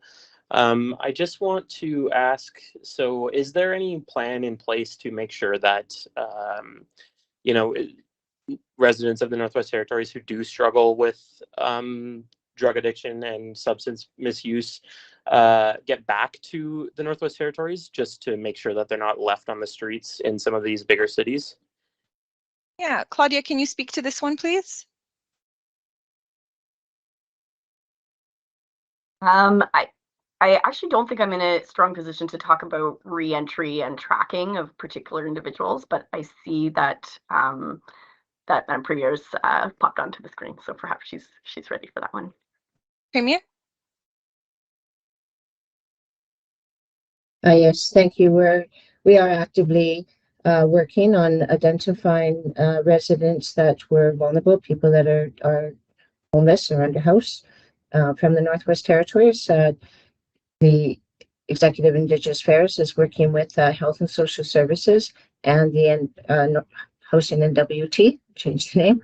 I just want to ask, so is there any plan in place to make sure that, residents of the Northwest Territories who do struggle with drug addiction and substance misuse get back to the Northwest Territories just to make sure that they're not left on the streets in some of these bigger cities? Yeah, Claudia, can you speak to this one, please? I actually don't think I'm in a strong position to talk about re-entry and tracking of particular individuals, but I see that that Madam Premier's popped onto the screen, so perhaps she's ready for that one. Premier? Yes, thank you. We are actively working on identifying residents that were vulnerable, people that are homeless or under house from the Northwest Territories. The Executive Indigenous Affairs is working with Health and Social Services and the hosting N.W.T, changed the name,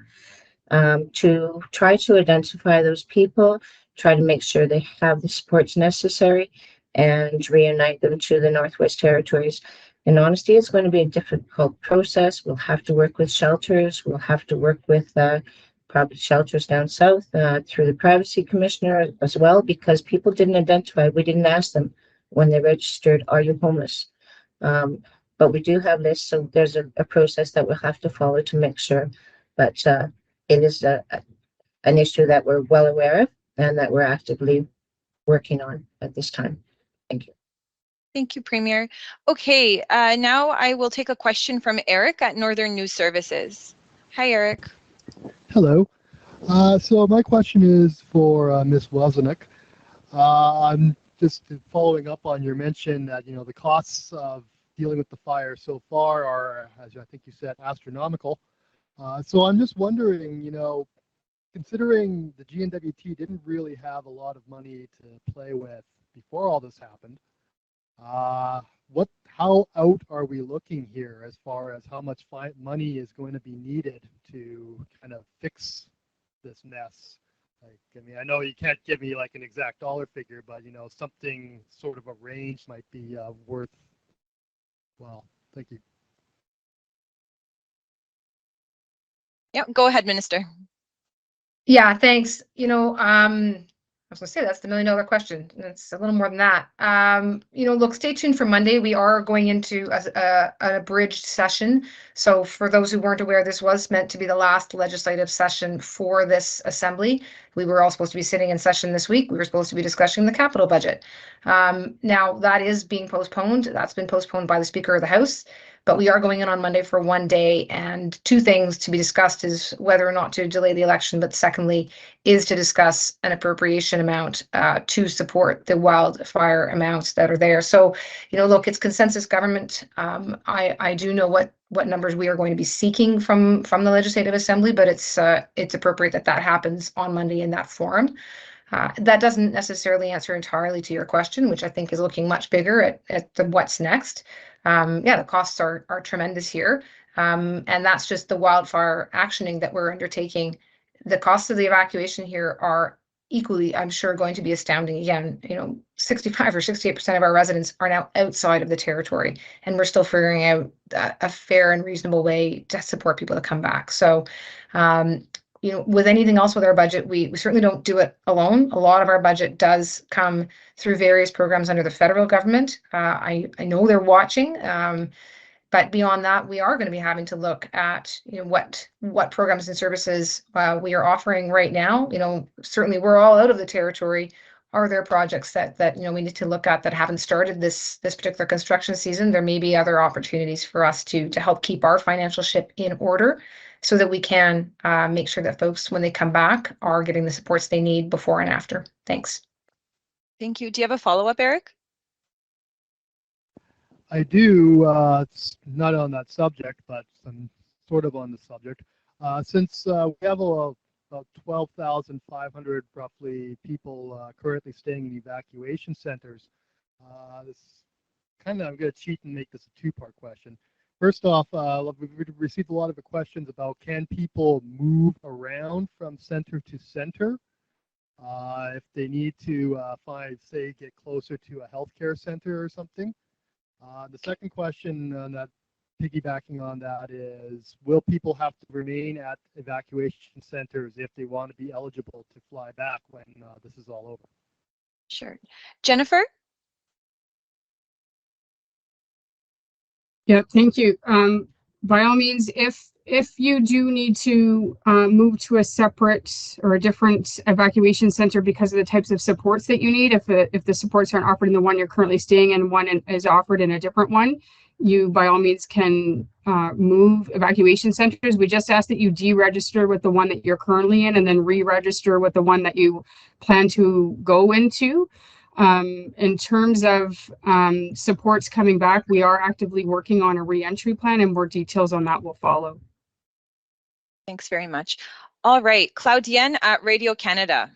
to try to identify those people, try to make sure they have the supports necessary, and reunite them to the Northwest Territories. In honesty, it's going to be a difficult process. We'll have to work with shelters. We'll have to work with probably shelters down south through the Privacy Commissioner as well, because people didn't identify. We didn't ask them when they registered, are you homeless? But we do have lists, so there's a process that we'll have to follow to make sure. But it is an issue that we're well aware of and that we're actively working on at this time. Thank you. Thank you, Premier. Okay, now I will take a question from Eric at Northern News Services. Hi, Eric. Hello. So my question is for Ms. Wozniak. I'm just following up on your mention that, the costs of dealing with the fire so far are, as I think you said, astronomical. So I'm just wondering, considering the N.W.T didn't really have a lot of money to play with before all this happened, how out are we looking here as far as how much money is going to be needed to kind of fix this mess? I know you can't give me like an exact dollar figure, but something sort of a range might be worth. Well, thank you. Yep, go ahead, Minister. Yeah, thanks. I was gonna say that's the $1 million question. It's a little more than that. Look, stay tuned for Monday. We are going into an abridged session. So for those who weren't aware, this was meant to be the last legislative session for this assembly. We were all supposed to be sitting in session this week. We were supposed to be discussing the capital budget. Now that is being postponed. That's been postponed by the Speaker of the House. But we are going in on Monday for 1 day, and two things to be discussed is whether or not to delay the election, but secondly is to discuss an appropriation amount to support the wildfire amounts that are there. So, look, it's consensus government. I do know what numbers we are going to be seeking from the Legislative Assembly, but it's appropriate that happens on Monday in that forum. That doesn't necessarily answer entirely to your question, which I think is looking much bigger at the what's next. The costs are tremendous here. And that's just the wildfire actioning that we're undertaking. The costs of the evacuation here are equally, I'm sure, going to be astounding. Again, 65 or 68% of our residents are now outside of the territory, and we're still figuring out a fair and reasonable way to support people to come back. So, with anything else with our budget, we certainly don't do it alone. A lot of our budget does come through various programs under the federal government. I know they're watching, but beyond that, we are going to be having to look at what programs and services we are offering right now. Certainly we're all out of the territory. Are there projects that we need to look at that haven't started this particular construction season? There may be other opportunities for us to help keep our financial ship in order, so that we can make sure that folks, when they come back, are getting the supports they need before and after. Thanks. Thank you. Do you have a follow-up, Eric? I do. It's not on that subject, but some sort of on the subject. Since we have about 12,500 roughly people currently staying in evacuation centers, I'm going to cheat and make this a two-part question. First off, we've received a lot of questions about can people move around from center to center if they need to get closer to a healthcare center or something. The second question on that, piggybacking on that, is will people have to remain at evacuation centers if they want to be eligible to fly back when this is all over? Sure. Jennifer? Yeah, thank you. By all means, if you do need to move to a separate or a different evacuation center because of the types of supports that you need, if the supports aren't offered in the one you're currently staying in, one is offered in a different one, you by all means can move evacuation centers. We just ask that you deregister with the one that you're currently in and then re-register with the one that you plan to go into. In terms of supports coming back, we are actively working on a re-entry plan, and more details on that will follow. Thanks very much. All right, Claudienne at Radio Canada.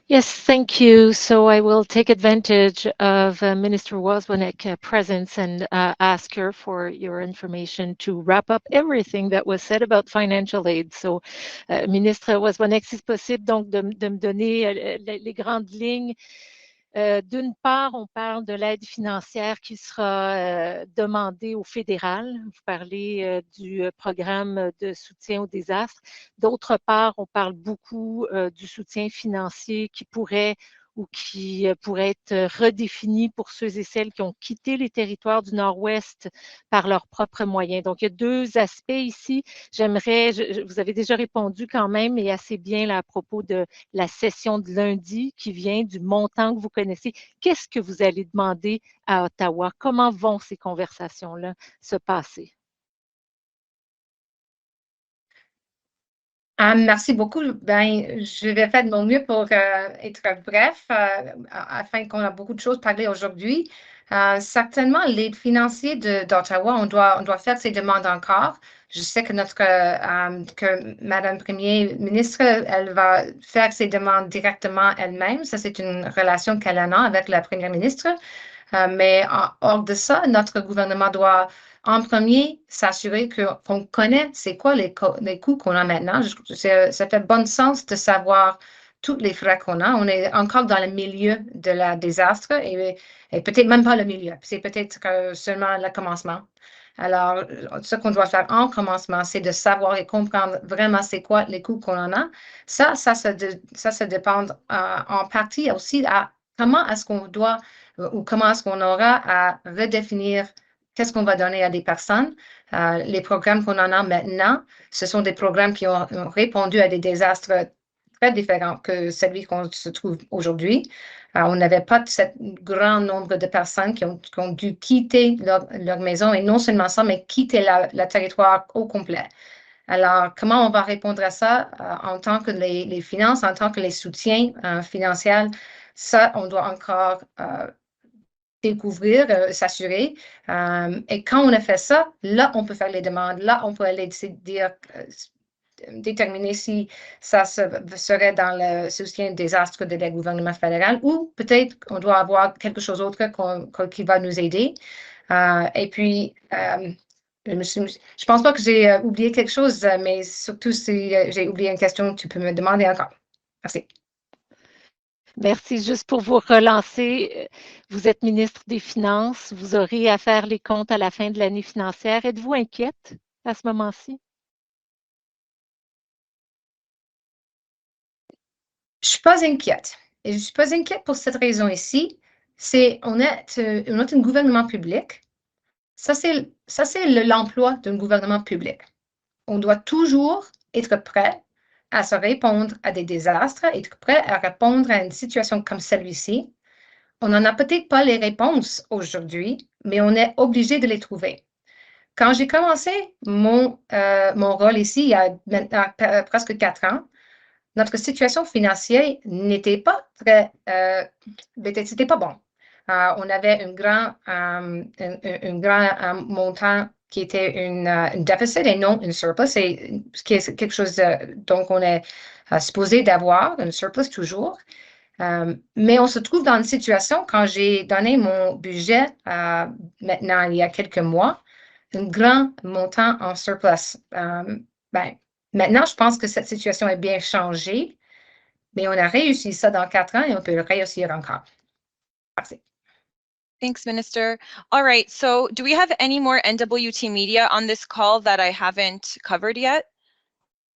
Yes, thank you. So I will take advantage of Minister Wozniak's presence and ask her for your information to wrap up everything that was said about financial aid. So, Ministre Wozniak, si c'est possible donc de me donner les grandes lignes. D'une part, on parle de l'aide financière qui sera demandée au fédéral. Vous parlez du programme de soutien au désastre. D'autre part, on parle beaucoup du soutien financier qui pourrait être redéfini pour ceux et celles qui ont quitté les territoires du Nord-Ouest par leurs propres moyens. Donc, il y a deux aspects ici. Vous avez déjà répondu quand même, et assez bien là, à propos de la session de lundi qui vient, du montant que vous connaissez. Qu'est-ce que vous allez demander à Ottawa? Comment vont ces conversations-là se passer? Merci beaucoup. Je vais faire de mon mieux pour être bref, afin qu'on a beaucoup de choses à parler aujourd'hui. Certainement, l'aide financière d'Ottawa, on doit faire ces demandes encore. Je sais que que Madame Premier ministre, elle va faire ses demandes directement elle-même. Ça, c'est une relation qu'elle a avec la Première ministre. Mais hors de ça, notre gouvernement doit en premier s'assurer qu'on connaît c'est quoi les coûts qu'on a maintenant. Ça fait bon sens de savoir tous les frais qu'on a. On est encore dans le milieu de la désastre et peut-être même pas le milieu. C'est peut-être seulement le commencement. Alors, ce qu'on doit faire en commencement, c'est de savoir et comprendre vraiment c'est quoi les coûts qu'on en a. Ça se dépend en partie aussi à comment est-ce qu'on doit ou comment est-ce qu'on aura à redéfinir qu'est-ce qu'on va donner à des personnes. Les programmes qu'on en a maintenant, ce sont des programmes qui ont répondu à des désastres très différent que celui qu'on se trouve aujourd'hui. On n'avait pas ce grand nombre de personnes qui ont dû quitter leur maison, et non seulement ça, mais quitter le territoire au complet. Alors, comment on va répondre à ça en tant que les finances, en tant que les soutiens financiers? Ça, on doit encore découvrir, s'assurer. Et quand on a fait ça, là, on peut faire les demandes. Là, on peut aller déterminer si ça serait dans le soutien désastre de la gouvernement fédéral, ou peut-être qu'on doit avoir quelque chose d'autre qui va nous aider. Et puis, je pense pas que j'ai oublié quelque chose, mais surtout si j'ai oublié une question, tu peux me demander encore. Merci. Merci. Juste pour vous relancer, vous êtes ministre des Finances, vous aurez à faire les comptes à la fin de l'année financière. Êtes-vous inquiète à ce moment-ci? Je suis pas inquiète. Et je suis pas inquiète pour cette raison ici. On est un gouvernement public. Ça, c'est l'emploi d'un gouvernement public. On doit toujours être prêt à se répondre à des désastres, être prêt à répondre à une situation comme celle-ci. On n'en a peut-être pas les réponses aujourd'hui, mais on est obligé de les trouver. Quand j'ai commencé mon rôle ici, il y a maintenant presque 4 ans, notre situation financière n'était pas c'était pas bon. On avait un grand montant qui était un déficit et non un surplus. C'est quelque chose donc on est supposé d'avoir, un surplus toujours. Mais on se trouve dans une situation, quand j'ai donné mon budget maintenant, il y a quelques mois, un grand montant en surplus. Maintenant, je pense que cette situation est bien changée, mais on a réussi ça dans 4 ans et on peut le réussir encore. Merci. Thanks, Minister. All right, so do we have any more N.W.T media on this call that I haven't covered yet?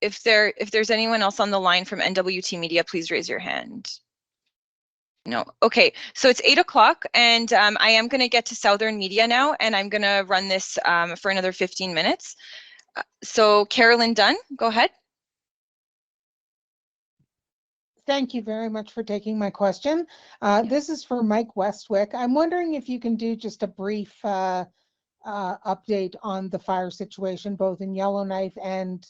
If there's anyone else on the line from N.W.T media, please raise your hand. No. Okay, so it's 8 o'clock, and I am going to get to Southern Media now, and I'm going to run this for another 15 minutes. So Carolyn Dunn, go ahead. Thank you very much for taking my question. This is for Mike Westwick. I'm wondering if you can do just a brief update on the fire situation, both in Yellowknife and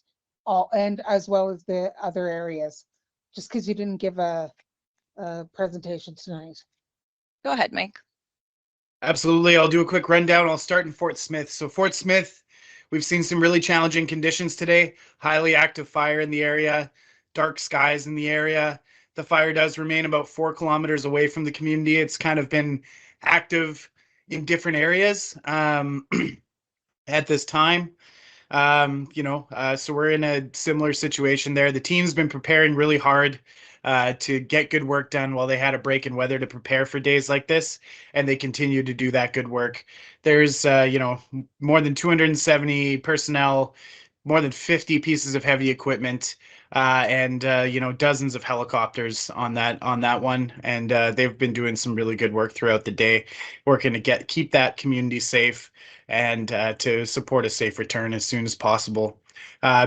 as well as the other areas, just because you didn't give a presentation tonight. Go ahead, Mike. Absolutely. I'll do a quick rundown. I'll start in Fort Smith. So Fort Smith, we've seen some really challenging conditions today. Highly active fire in the area, dark skies in the area. The fire does remain about 4 kilometers away from the community. It's kind of been active in different areas at this time. So we're in a similar situation there. The team's been preparing really hard to get good work done while they had a break in weather to prepare for days like this, and they continue to do that good work. There's more than 270 personnel, more than 50 pieces of heavy equipment, and dozens of helicopters on that one, and they've been doing some really good work throughout the day, working to keep that community safe and to support a safe return as soon as possible.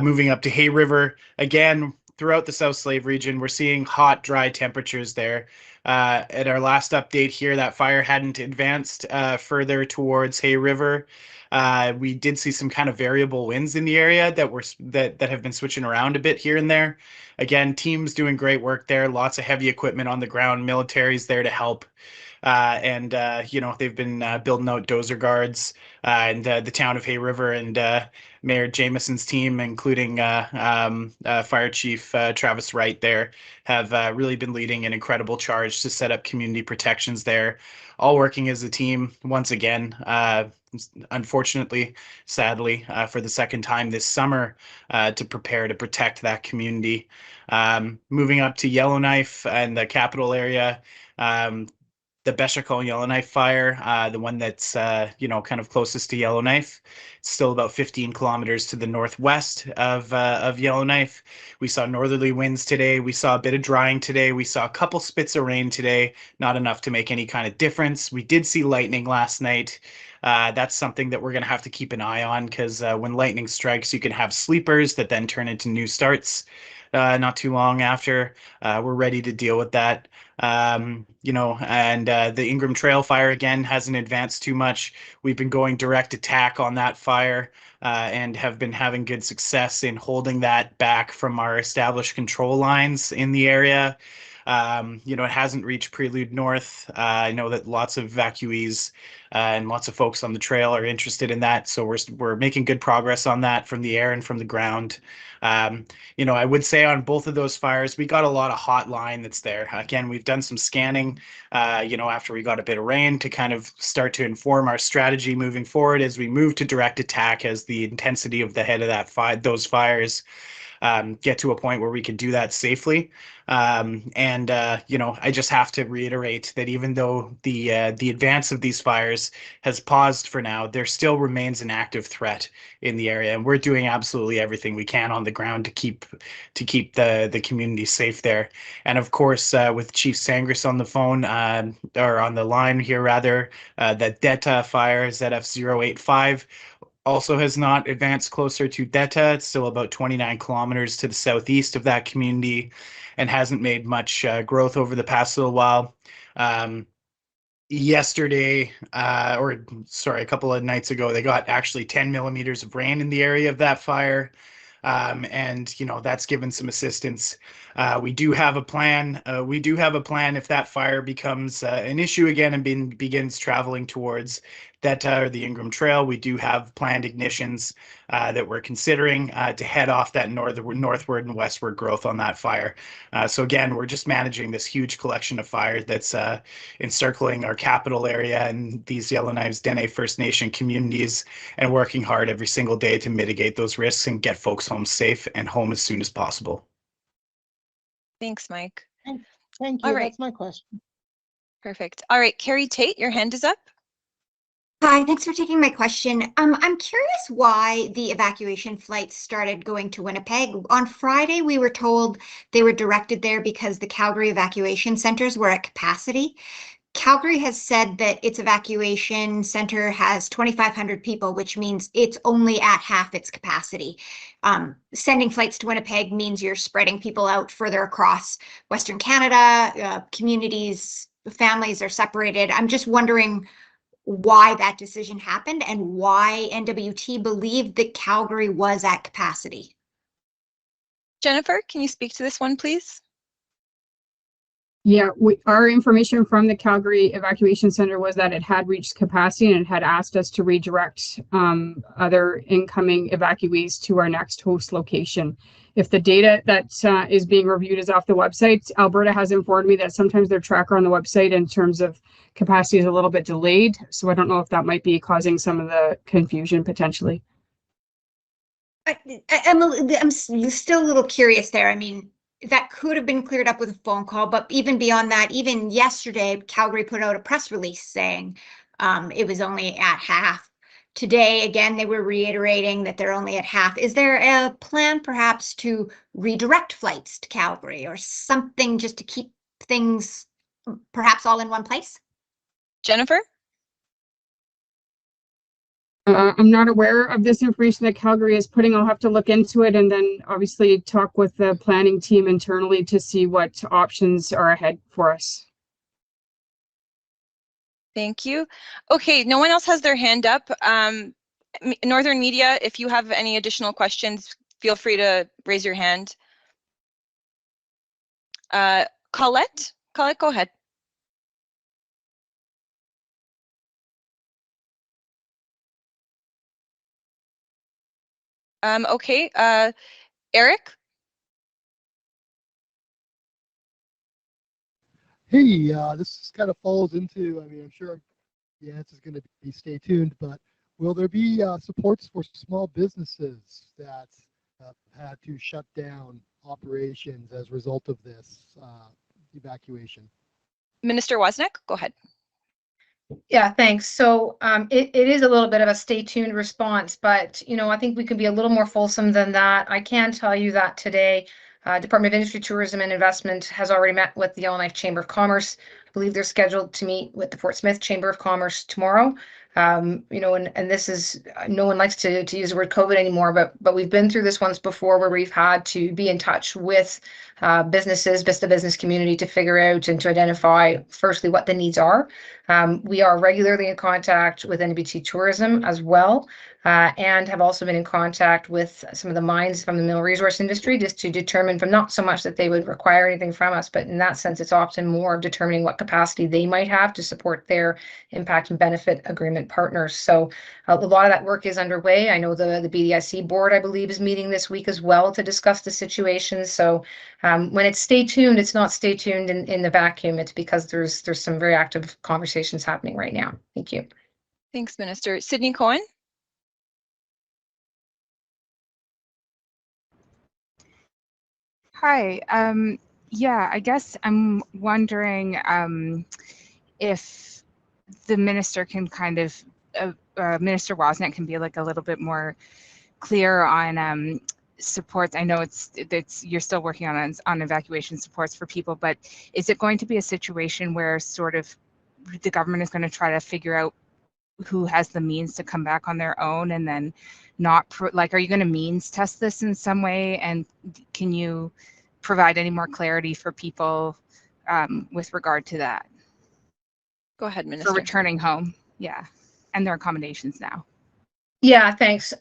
Moving up to Hay River, again, throughout the South Slave region, we're seeing hot, dry temperatures there. At our last update here, that fire hadn't advanced further towards Hay River. We did see some kind of variable winds in the area that have been switching around a bit here and there. Again, teams doing great work there. Lots of heavy equipment on the ground. Military's there to help. They've been building out dozer guards, and the town of Hay River and Mayor Jameson's team, including Fire Chief Travis Wright there, have really been leading an incredible charge to set up community protections there, all working as a team once again. Unfortunately, sadly, for the second time this summer, to prepare to protect that community. Moving up to Yellowknife and the capital area, the Bechecal Yellowknife fire, the one that's kind of closest to Yellowknife. It's still about 15 kilometers to the northwest of Yellowknife. We saw northerly winds today. We saw a bit of drying today. We saw a couple spits of rain today, not enough to make any kind of difference. We did see lightning last night. That's something that we're going to have to keep an eye on, because when lightning strikes, you can have sleepers that then turn into new starts. not too long after. We're ready to deal with that. You know, and the Ingram Trail fire again hasn't advanced too much. We've been going direct attack on that fire and have been having good success in holding that back from our established control lines in the area. You know, it hasn't reached Prelude North. I know that lots of evacuees and lots of folks on the trail are interested in that, so we're making good progress on that from the air and from the ground. You know, I would say on both of those fires, we got a lot of hot line that's there. Again, we've done some scanning, you know, after we got a bit of rain to kind of start to inform our strategy moving forward as we move to direct attack as the intensity of the head of that those fires get to a point where we can do that safely. You know, I just have to reiterate that even though the advance of these fires has paused for now, there still remains an active threat in the area, and we're doing absolutely everything we can on the ground to keep the community safe there. And of course, with Chief Sangris on the phone or on the line here rather, the N.W.T fire ZF085 also has not advanced closer to N.W.T. It's still about 29 kilometers to the southeast of that community and hasn't made much growth over the past little while. Yesterday, or sorry, a couple of nights ago, they got actually 10 millimeters of rain in the area of that fire. And you know, that's given some assistance. We do have a plan. We do have a plan if that fire becomes an issue again and begins traveling towards N.W.T or the Ingram Trail. We do have planned ignitions that we're considering to head off that northward and westward growth on that fire. So again, we're just managing this huge collection of fire that's encircling our capital area and these Yellowknives Dene First Nation communities, and working hard every single day to mitigate those risks and get folks home safe and home as soon as possible. Thanks, Mike. Thank you. All right. That's my question. Perfect. All right, Carrie Tate, your hand is up. Hi, thanks for taking my question. I'm curious why the evacuation flights started going to Winnipeg. On Friday, we were told they were directed there because the Calgary evacuation centers were at capacity. Calgary has said that its evacuation center has 2,500 people, which means it's only at half its capacity. Sending flights to Winnipeg means you're spreading people out further across Western Canada. Communities, families are separated. I'm just wondering why that decision happened and why N.W.T believed that Calgary was at capacity. Jennifer, can you speak to this one, please? Yeah, our information from the Calgary Evacuation Center was that it had reached capacity and it had asked us to redirect other incoming evacuees to our next host location. If the data that is being reviewed is off the website, Alberta has informed me that sometimes their tracker on the website in terms of capacity is a little bit delayed. So I don't know if that might be causing some of the confusion potentially. I'm still a little curious there. I mean, that could have been cleared up with a phone call, but even beyond that, even yesterday, Calgary put out a press release saying it was only at half. Today, again, they were reiterating that they're only at half. Is there a plan perhaps to redirect flights to Calgary or something just to keep things perhaps all in one place? Jennifer? I'm not aware of this information that Calgary is putting. I'll have to look into it and then obviously talk with the planning team internally to see what options are ahead for us. Thank you. Okay, no one else has their hand up. Northern Media, if you have any additional questions, feel free to raise your hand. Colette, go ahead. Okay, Eric? Hey, this kind of falls into, I mean, I'm sure the answer is going to be stay tuned, but will there be supports for small businesses that have had to shut down operations as a result of this evacuation? Minister Wozniak, go ahead. Yeah, thanks. So it is a little bit of a stay tuned response, but I think we can be a little more fulsome than that. I can tell you that today, Department of Industry, Tourism and Investment has already met with the Yellowknife Chamber of Commerce. believe they're scheduled to meet with the Fort Smith Chamber of Commerce tomorrow. You know, and this is, no one likes to use the word COVID anymore, but we've been through this once before where we've had to be in touch with businesses, the business community, to figure out and to identify firstly what the needs are. We are regularly in contact with N.W.T Tourism as well, and have also been in contact with some of the mines from the mineral resource industry, just to determine, from not so much that they would require anything from us, but in that sense, it's often more of determining what capacity they might have to support their impact and benefit agreement partners. So a lot of that work is underway. I know the BDIC board, I believe, is meeting this week as well to discuss the situation. So when it's stay tuned, it's not stay tuned in the vacuum. It's because there's some very active conversations happening right now. Thank you. Thanks, Minister. Sydney Cohen. Hi. Yeah, I guess I'm wondering if the minister can kind of, Minister Wozniak can be like a little bit more clear on supports. I know it's you're still working on evacuation supports for people, but is it going to be a situation where sort of the government is going to try to figure out who has the means to come back on their own, and then not like, are you going to means test this in some way? And can you provide any more clarity for people with regard to that? Go ahead, Minister. For returning home, yeah, and their accommodations now. Yeah, thanks.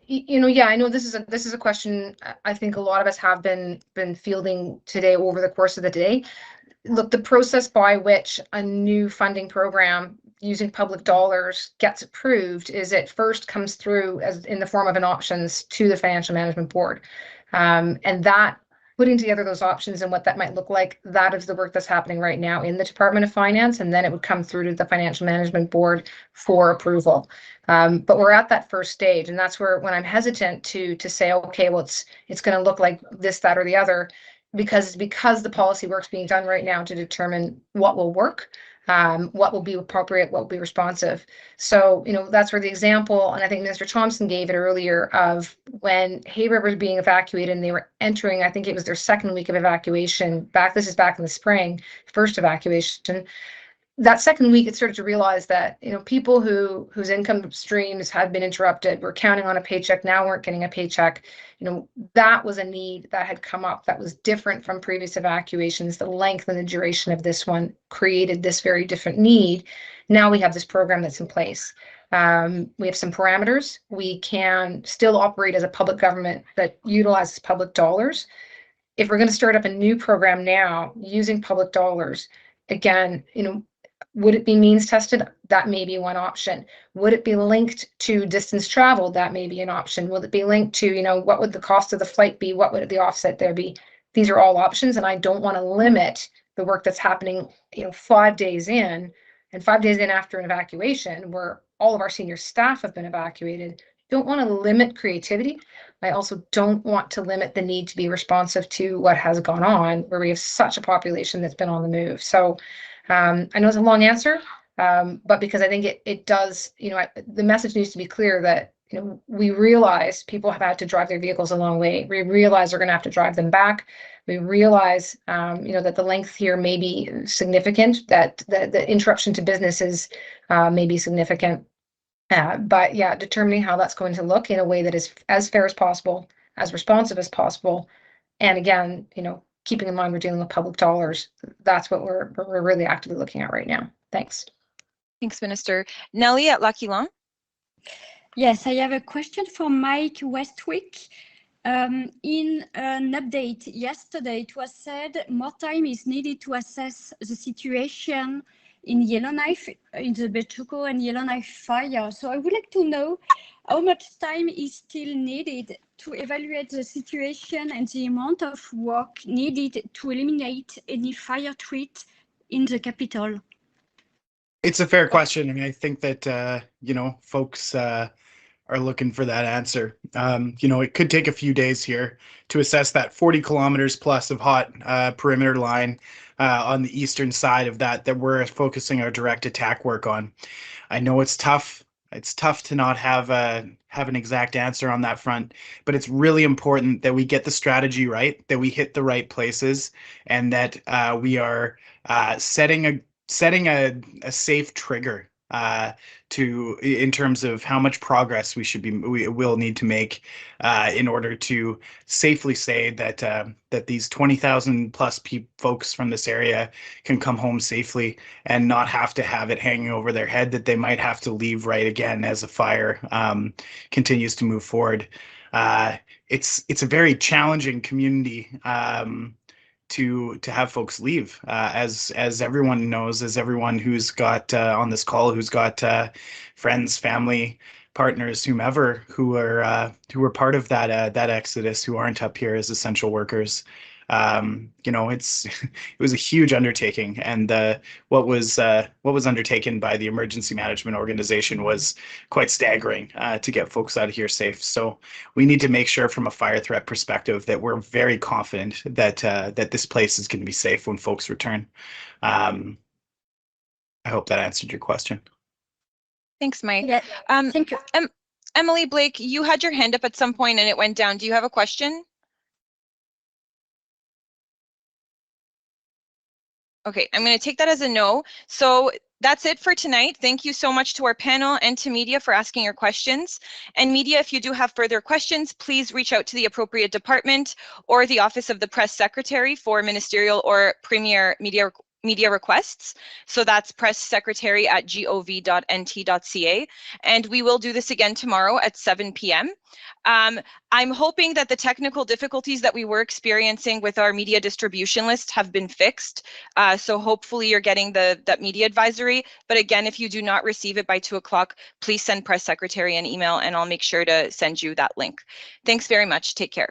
You know, yeah, I know this is a question I think a lot of us have been fielding today over the course of the day. Look, the process by which a new funding program using public dollars gets approved is it first comes through as in the form of an options to the Financial Management Board. And that putting together those options and what that might look like, that is the work that's happening right now in the Department of Finance, and then it would come through to the Financial Management Board for approval. But we're at that first stage, and that's where when I'm hesitant to say, okay, well, it's going to look like this, that, or the other, because the policy work's being done right now to determine what will work, what will be appropriate, what will be responsive. So, you know, that's where the example, and I think Minister Thompson gave it earlier, of when Hay River was being evacuated and they were entering, I think it was their second week of evacuation, this is back in the spring, first evacuation. That second week, it started to realize that, you know, people whose income streams had been interrupted, were counting on a paycheck, now weren't getting a paycheck. You know, that was a need that had come up that was different from previous evacuations. The length and the duration of this one created this very different need. Now we have this program that's in place. We have some parameters. We can still operate as a public government that utilizes public dollars. If we're going to start up a new program now using public dollars, again, you know, would it be means tested? That may be one option. Would it be linked to distance travel? That may be an option. Will it be linked to, you know, what would the cost of the flight be? What would the offset there be? These are all options, and I don't want to limit the work that's happening, you know, 5 days in, and 5 days in after an evacuation where all of our senior staff have been evacuated. Don't want to limit creativity. I also don't want to limit the need to be responsive to what has gone on, where we have such a population that's been on the move. So I know it's a long answer, but because I think it does, you know, the message needs to be clear that, you know, we realize people have had to drive their vehicles a long way. We realize they're going to have to drive them back. We realize, you know, that the length here may be significant, that the interruption to businesses may be significant. But yeah, determining how that's going to look in a way that is as fair as possible, as responsive as possible. And again, you know, keeping in mind we're dealing with public dollars. That's what we're really actively looking at right now. Thanks. Thanks, Minister. Nellie at Lucky Long. Yes, I have a question for Mike Westwick. In an update yesterday, it was said more time is needed to assess the situation in Yellowknife, in the Bechuco and Yellowknife fire. So I would like to know how much time is still needed to evaluate the situation and the amount of work needed to eliminate any fire threat in the capital. It's a fair question. I mean, I think that, you know, folks are looking for that answer. You know, it could take a few days here to assess that 40 kilometers plus of hot perimeter line on the eastern side of that we're focusing our direct attack work on. I know it's tough. it's tough to not have an exact answer on that front, but it's really important that we get the strategy right, that we hit the right places, and that we are setting a safe trigger in terms of how much progress we will need to make in order to safely say that that these 20,000 plus folks from this area can come home safely and not have to have it hanging over their head that they might have to leave right again as a fire continues to move forward. It's a very challenging community to have folks leave, as everyone knows, as everyone who's got on this call, who's got friends, family, partners, whomever, who are part of that exodus, who aren't up here as essential workers. It was a huge undertaking, and what was undertaken by the emergency management organization was quite staggering to get folks out of here safe. So we need to make sure, from a fire threat perspective, that we're very confident that that this place is going to be safe when folks return. I hope that answered your question. Thanks, Mike. Yeah, thank you. Emily Blake, you had your hand up at some point and it went down. Do you have a question? Okay, I'm going to take that as a no. So that's it for tonight. Thank you so much to our panel and to media for asking your questions. And media, if you do have further questions, please reach out to the appropriate department or the Office of the Press Secretary for ministerial or premier media requests. So that's presssecretary@gov.nt.ca. And we will do this again tomorrow at 7 p.m. I'm hoping that the technical difficulties that we were experiencing with our media distribution list have been fixed. So hopefully you're getting that media advisory. But again, if you do not receive it by 2 o'clock, please send Press Secretary an email and I'll make sure to send you that link. Thanks very much. Take care.